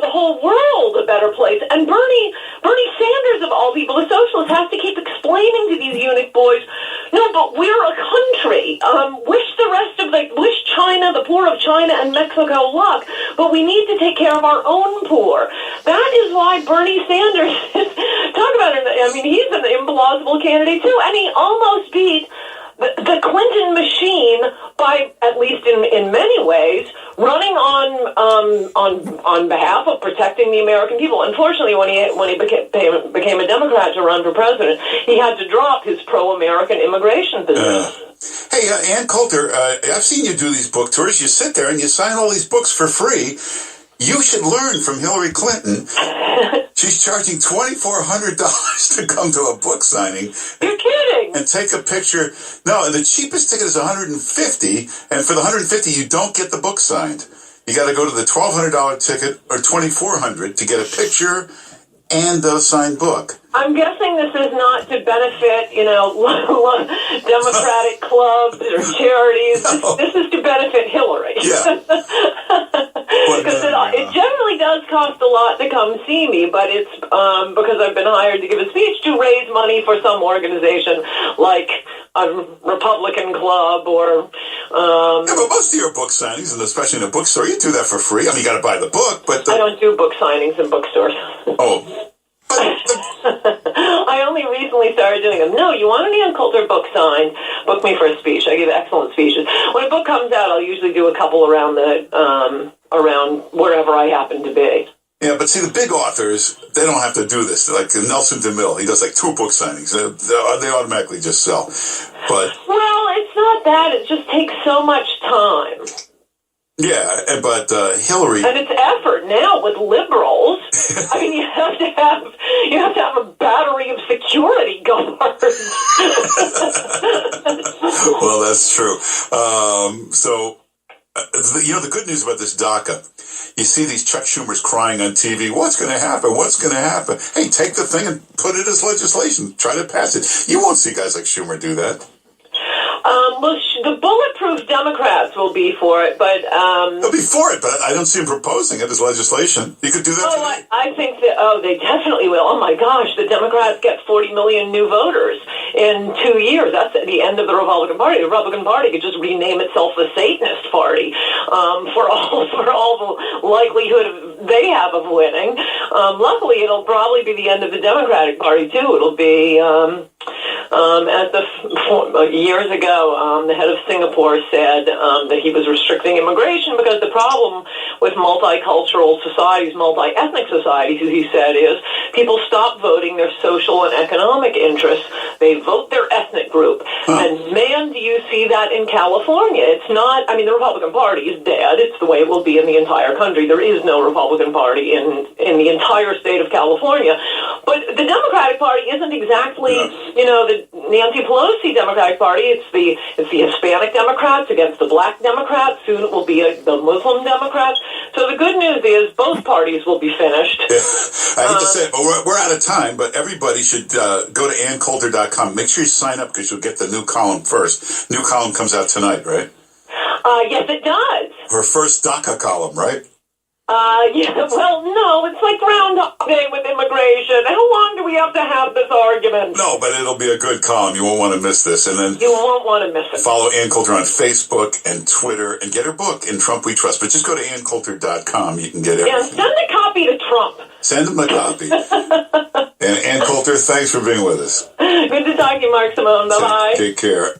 the whole world a better place. And Bernie Sanders, of all people, the socialist, has to keep explaining to these eunuch boys, no, but we're a country. Wish China, the poor of China and Mexico luck, but we need to take care of our own poor. That is why Bernie Sanders, talk about it, I mean, he's an implausible candidate too, and he almost beat the Clinton machine by, at least in many ways, running on behalf of protecting the American people. Unfortunately, when he became a Democrat to run for president, he had to drop his pro-American immigration position. Hey, Ann Coulter, I've seen you do these book tours. You sit there and you sign all these books for free. You should learn from Hillary Clinton. She's charging $2,400 to come to a book signing. You're kidding. And take a picture. No, and the cheapest ticket is $150, and for the $150, you don't get the book signed. You got to go to the $1,200 ticket or $2,400 to get a picture and a signed book. I'm guessing this is not to benefit, Democratic clubs or charities. No. This is to benefit Hillary. Yeah. Because it generally does cost a lot to come see me, but it's because I've been hired to give a speech to raise money for some organization like a Republican club or... yeah, but most of your book signings, and especially in a bookstore, you do that for free. I mean, you got to buy the book, but... I don't do book signings in bookstores. Oh. I only recently started doing them. No, you want an Ann Coulter book signed, book me for a speech. I give excellent speeches. When a book comes out, I'll usually do a couple around around wherever I happen to be. Yeah, but see, the big authors, they don't have to do this. Like Nelson DeMille, he does like 2 book signings. They automatically just sell. But well, it's not that. It just takes so much time. Yeah, but Hillary... And it's effort now with liberals. I mean, you have to have a battery of security guards. Well, that's true. The good news about this DACA, you see these Chuck Schumers crying on TV, what's going to happen? What's going to happen? Hey, take the thing and put it as legislation. Try to pass it. You won't see guys like Schumer do that. Well, the bulletproof Democrats will be for it, but... They'll be for it, but I don't see them proposing it as legislation. You could do that today. I think that, they definitely will. Oh, my gosh, the Democrats get 40 million new voters in 2 years. That's at the end of the Republican Party. The Republican Party could just rename itself the Satanist Party for all the likelihood they have of winning. Luckily, it'll probably be the end of the Democratic Party, too. It'll be... years ago, the head of Singapore said that he was restricting immigration because the problem with multicultural societies, multi-ethnic societies, as he said, is people stop voting their social and economic interests. They vote their ethnic group. And man, do you see that in California. It's not, the Republican Party is dead. It's the way it will be in the entire country. There is no Republican Party in the entire state of California. But the Democratic Party isn't exactly, the Nancy Pelosi Democratic Party. It's the Hispanic Democrats against the Black Democrats. Soon it will be the Muslim Democrats. So the good news is both parties will be finished. I hate to say it, but we're out of time. But everybody should go to AnnCoulter.com. Make sure you sign up because you'll get the new column first. New column comes out tonight, right? Yes, it does. Her first DACA column, right? Well, no, it's like Groundhog Day with immigration. How long do we have to have this argument? No, but it'll be a good column. You won't want to miss this. And then you won't want to miss it. Follow Ann Coulter on Facebook and Twitter and get her book, In Trump We Trust. But just go to AnnCoulter.com. You can get everything. And send a copy to Trump. Send him a copy. And Ann Coulter, thanks for being with us. Good to talk to you, Mark Simone. Bye-bye. Take care.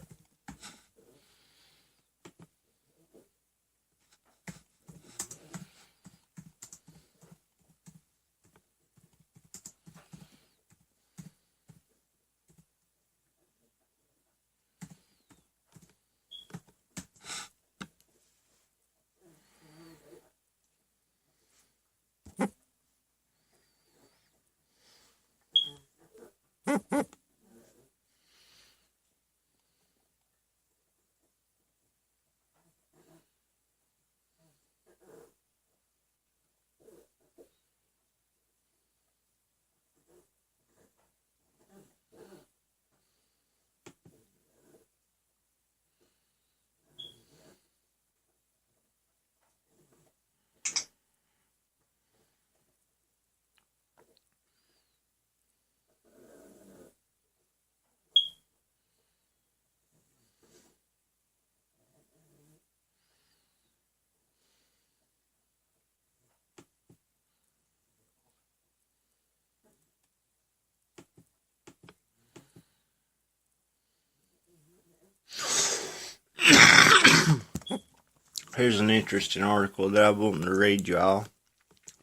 Here's an interesting article that I want to read y'all.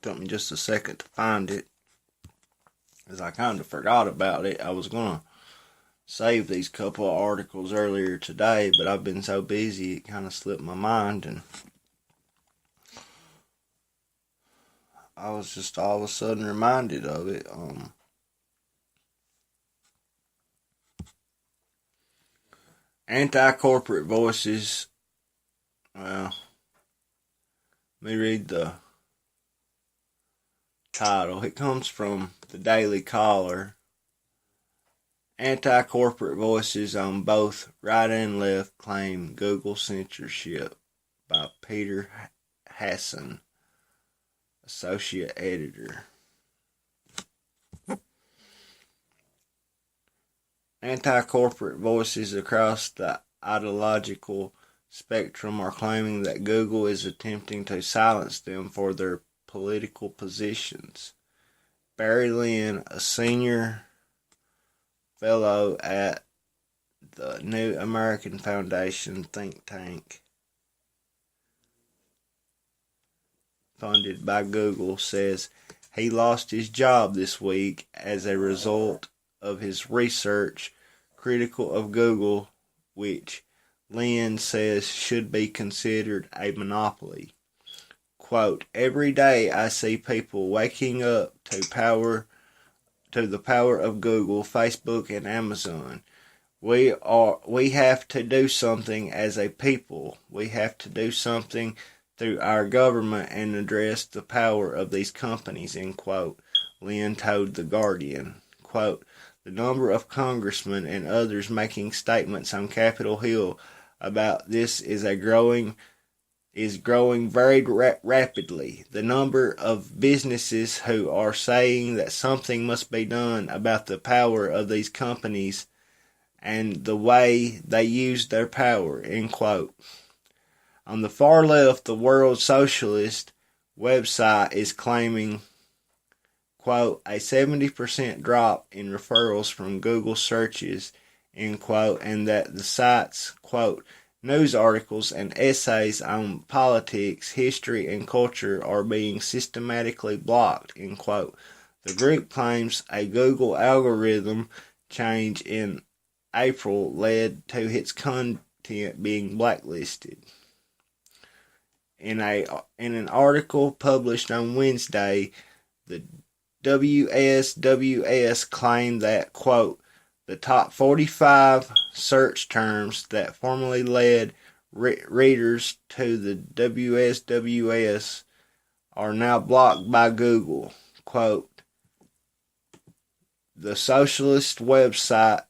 Took me just a second to find it, as I kind of forgot about it. I was going to save these couple of articles earlier today, but I've been so busy it kind of slipped my mind, and I was just all of a sudden reminded of it. Anti-corporate voices. Well, let me read the title. It comes from the Daily Caller. Anti-corporate voices on both right and left claim Google censorship, by Peter Hasson, associate editor. Anti-corporate voices across the ideological spectrum are claiming that Google is attempting to silence them for their political positions. Barry Lynn, a senior fellow at the New American Foundation think tank funded by Google, says he lost his job this week as a result of his research critical of Google, which Lynn says should be considered a monopoly. Quote, every day I see people waking up to the power of Google, Facebook, and Amazon. We have to do something as a people. We have to do something through our government and address the power of these companies, end quote, Lynn told The Guardian. Quote, the number of congressmen and others making statements on Capitol Hill about this is growing very rapidly. The number of businesses who are saying that something must be done about the power of these companies and the way they use their power, end quote. On the far left, the World Socialist website is claiming, quote, a 70% drop in referrals from Google searches, end quote, and that the site's, quote, news articles and essays on politics, history, and culture are being systematically blocked, end quote. The group claims a Google algorithm change in April led to its content being blacklisted. In an article published on Wednesday, the WSWS claimed that, quote, the top 45 search terms that formerly led readers to the WSWS are now blocked by Google. Quote, the socialist website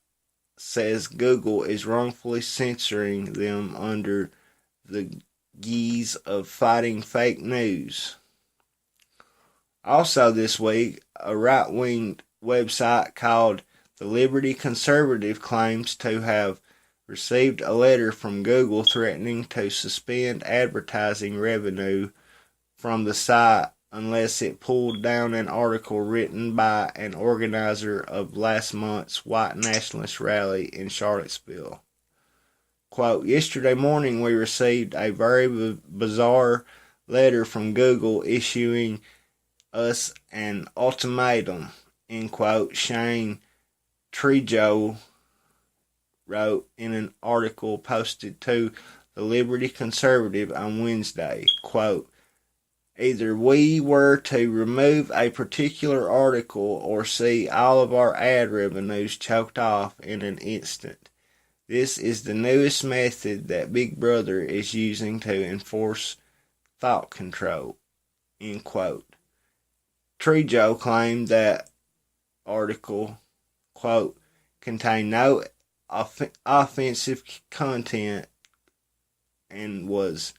says Google is wrongfully censoring them under the guise of fighting fake news. Also this week, a right-wing website called The Liberty Conservative claims to have received a letter from Google threatening to suspend advertising revenue from the site unless it pulled down an article written by an organizer of last month's white nationalist rally in Charlottesville. Quote, yesterday morning we received a very bizarre letter from Google issuing us an ultimatum, end quote, Shane Trejo wrote in an article posted to the Liberty Conservative on Wednesday. Quote, either we were to remove a particular article or see all of our ad revenues choked off in an instant. This is the newest method that Big Brother is using to enforce thought control, end quote. Trejo claimed that article, quote, contained no offensive content and was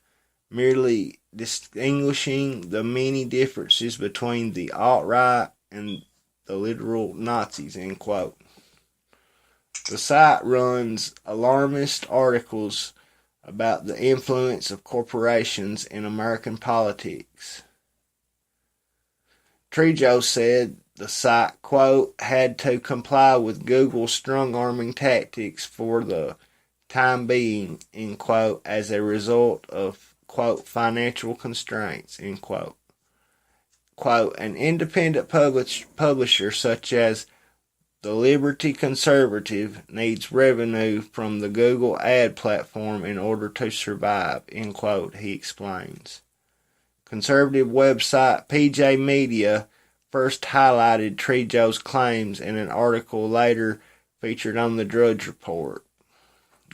merely distinguishing the many differences between the alt-right and the literal Nazis, end quote. The site runs alarmist articles about the influence of corporations in American politics. Trejo said the site, quote, had to comply with Google's strong-arming tactics for the time being, end quote, as a result of, quote, financial constraints, end quote. Quote, an independent publisher such as the Liberty Conservative needs revenue from the Google ad platform in order to survive, end quote, he explains. Conservative website PJ Media first highlighted Trejo's claims in an article later featured on the Drudge Report.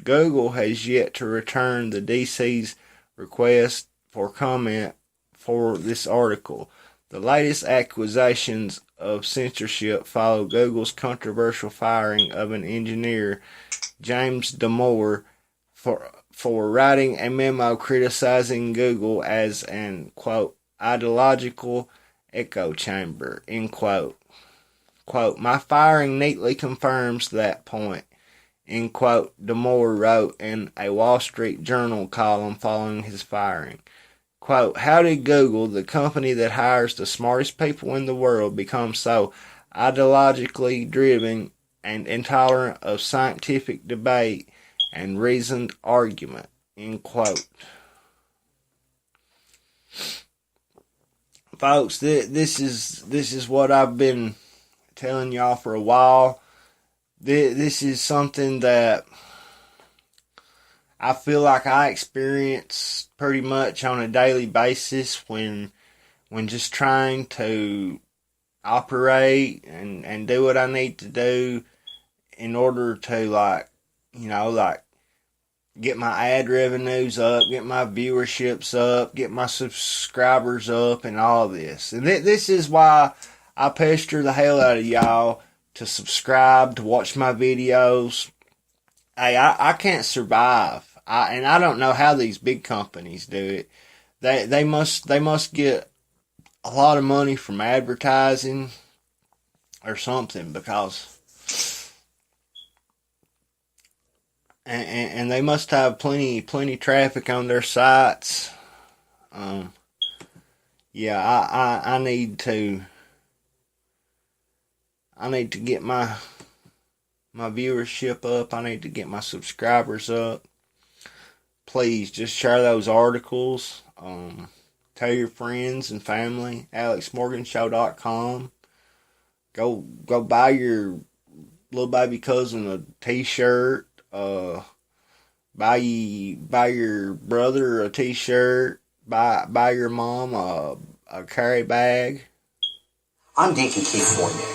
Google has yet to return the DC's request for comment for this article. The latest accusations of censorship follow Google's controversial firing of an engineer, James Damore, for writing a memo criticizing Google as an, quote, ideological echo chamber, end quote. Quote, my firing neatly confirms that point, end quote, Damore wrote in a Wall Street Journal column following his firing. Quote, how did Google, the company that hires the smartest people in the world, become so ideologically driven and intolerant of scientific debate and reasoned argument, end quote. Folks, this is what I've been telling y'all for a while. This is something that I feel like I experience pretty much on a daily basis when just trying to operate and do what I need to do in order to get my ad revenues up, get my viewerships up, get my subscribers up, and all this. And this is why I pester the hell out of y'all to subscribe, to watch my videos. Hey, I can't survive. And I don't know how these big companies do it. They must get a lot of money from advertising or something, because and they must have plenty traffic on their sites. I need to get my viewership up. I need to get my subscribers up. Please just share those articles. Tell your friends and family. AlexMorganShow.com. Go buy your little baby cousin a t-shirt. Buy your brother a t-shirt. Buy your mom a carry bag. I'm Deacon Keith Fournier.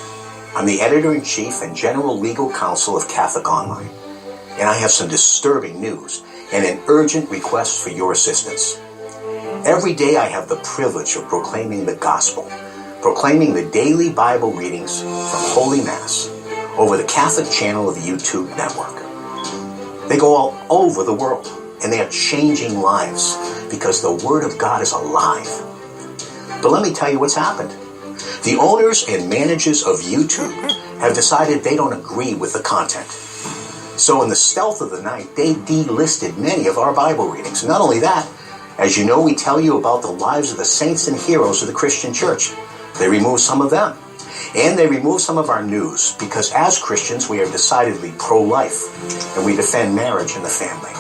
I'm the editor-in-chief and general legal counsel of Catholic Online, and I have some disturbing news and an urgent request for your assistance. Every day I have the privilege of proclaiming the gospel, proclaiming the daily Bible readings from Holy Mass over the Catholic channel of the YouTube network. They go all over the world, and they are changing lives because the Word of God is alive. But let me tell you what's happened. The owners and managers of YouTube have decided they don't agree with the content. So in the stealth of the night, they delisted many of our Bible readings. Not only that, as you know, we tell you about the lives of the saints and heroes of the Christian church. They removed some of them. And they removed some of our news because as Christians, we are decidedly pro-life and we defend marriage and the family.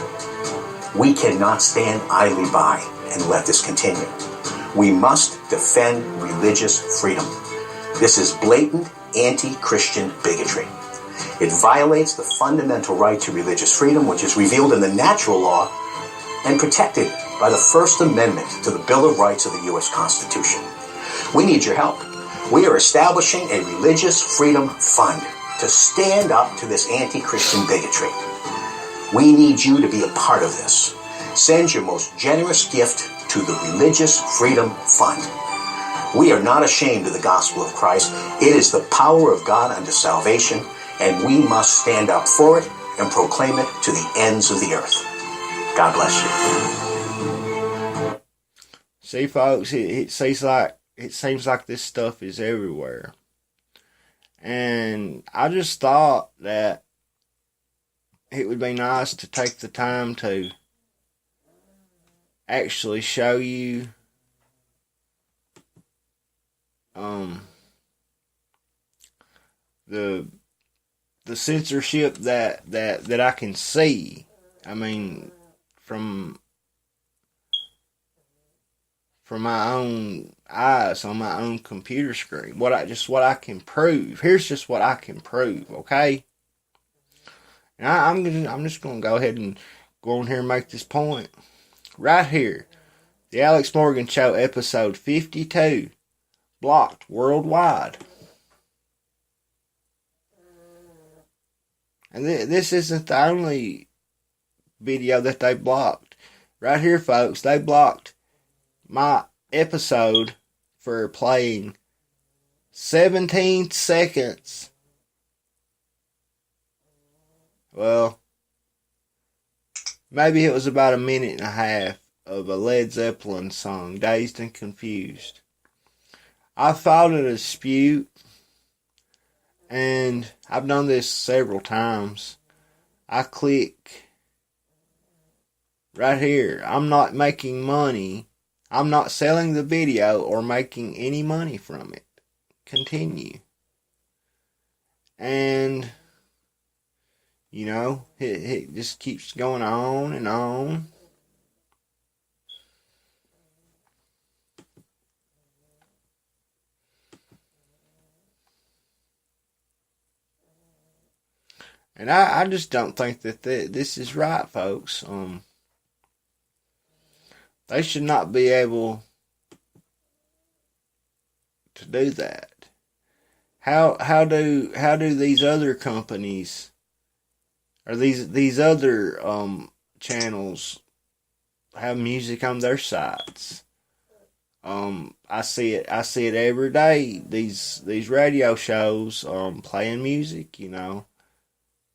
We cannot stand idly by and let this continue. We must defend religious freedom. This is blatant anti-Christian bigotry. It violates the fundamental right to religious freedom, which is revealed in the natural law and protected by the First Amendment to the Bill of Rights of the U.S. Constitution. We need your help. We are establishing a religious freedom fund to stand up to this anti-Christian bigotry. We need you to be a part of this. Send your most generous gift to the Religious Freedom Fund. We are not ashamed of the gospel of Christ. It is the power of God unto salvation, and we must stand up for it and proclaim it to the ends of the earth. God bless you. See, folks, it seems like this stuff is everywhere. And I just thought that it would be nice to take the time to actually show you the censorship that I can see I mean, from my own eyes on my own computer screen. What I can prove. Here's just what I can prove, okay? And I'm just gonna go ahead and go on here and make this point. Right here. The Alex Morgan Show, episode 52. Blocked worldwide. And this isn't the only video that they blocked. Right here, folks, they blocked my episode for playing 17 seconds. Well, maybe it was about a minute and a half of a Led Zeppelin song, Dazed and Confused. I filed a dispute, and I've done this several times. I click right here. I'm not making money. I'm not selling the video or making any money from it. Continue. And, you know, it just keeps going on and on. And I just don't think that this is right, folks. They should not be able to do that. How do these other companies or these other channels have music on their sites? I see it every day. These radio shows playing music, you know.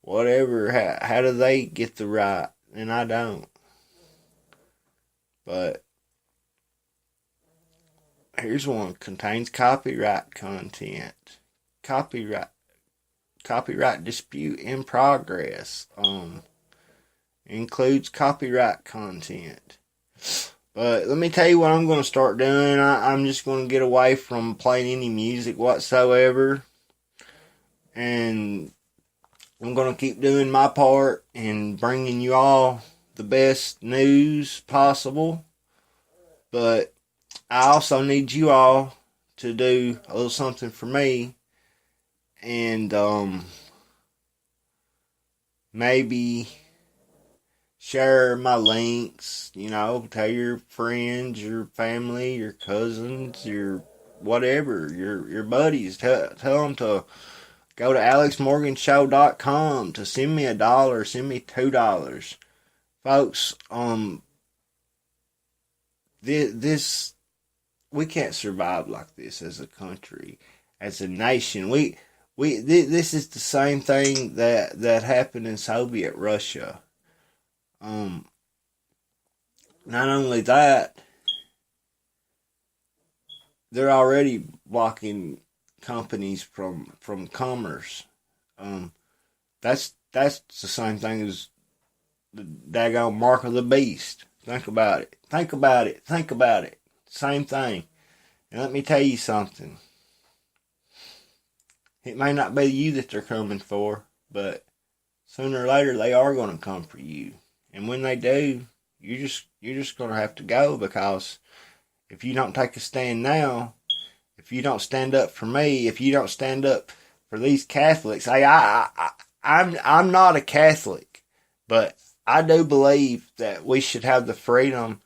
Whatever. How do they get the right? And I don't. But here's one. Contains copyright content. Copyright dispute in progress. Includes copyright content. But let me tell you what I'm going to start doing. I'm just going to get away from playing any music whatsoever. And I'm going to keep doing my part and bringing you all the best news possible. But I also need you all to do a little something for me. And maybe share my links, you know, tell your friends, your family, your cousins, your whatever, your buddies, tell them to go to alexmorganshow.com to send me $1, send me $2. Folks, this we can't survive like this as a country, as a nation. This is the same thing that happened in Soviet Russia. Not only that, they're already blocking companies from commerce. That's the same thing as the daggone mark of the beast. Think about it. Same thing. And let me tell you something. It may not be you that they're coming for, but sooner or later they are going to come for you. And when they do, you're just going to have to go, because if you don't take a stand now, if you don't stand up for me, if you don't stand up for these Catholics, I'm not a Catholic, but I do believe that we should have the freedom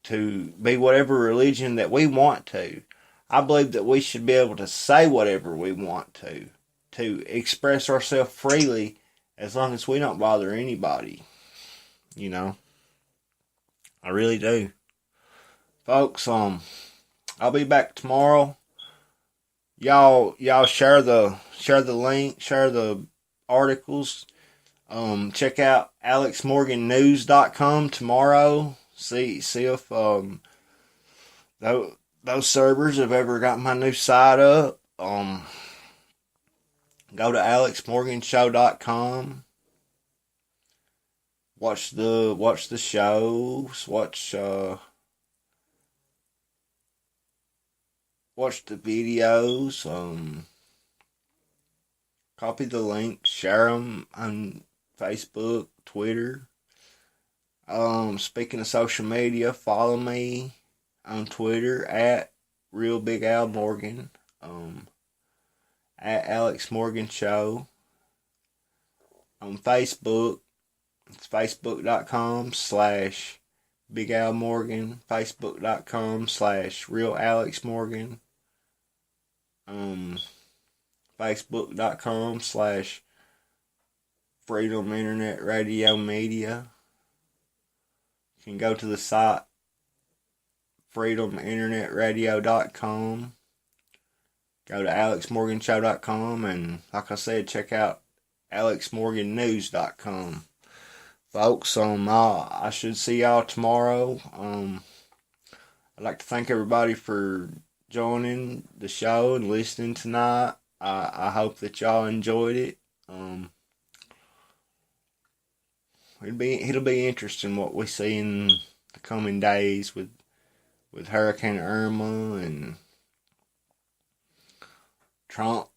to be whatever religion that we want to. I believe that we should be able to say whatever we want to express ourselves freely, as long as we don't bother anybody. You know, I really do. Folks, I'll be back tomorrow. Y'all share the link, share the articles. Check out alexmorgannews.com tomorrow. See if those servers have ever got my new site up. Go to alexmorganshow.com. Watch the shows. Watch the videos. Copy the link. Share them on Facebook, Twitter. Speaking of social media, follow me on Twitter at Real Big Al Morgan, at Alex Morgan Show. On Facebook, it's facebook.com/Big Al Morgan, facebook.com/Real Alex Morgan, facebook.com/Freedom Internet Radio Media. You can go to the site freedominternetradio.com, go to alexmorganshow.com, and like I said, check out alexmorgannews.com. Folks, I should see y'all tomorrow. I'd like to thank everybody for joining the show and listening tonight. I hope that y'all enjoyed it. It'll be interesting what we see in the coming days with Hurricane Irma and Trump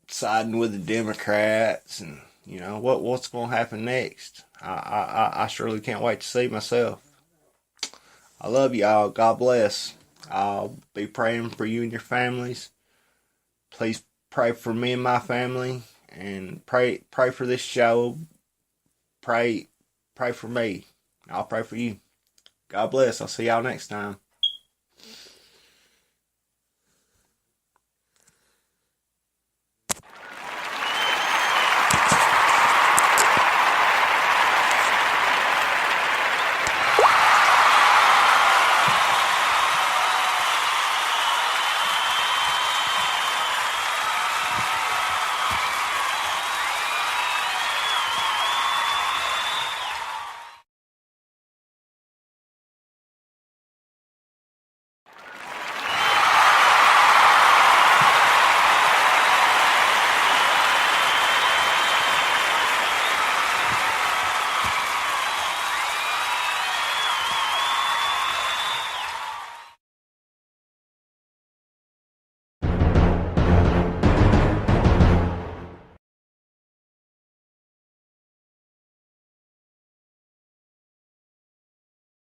siding with the Democrats, and what's going to happen next. I surely can't wait to see myself. I love y'all. God bless. I'll be praying for you and your families. Please pray for me and my family, and pray for this show. Pray for me. I'll pray for you. God bless. I'll see y'all next time.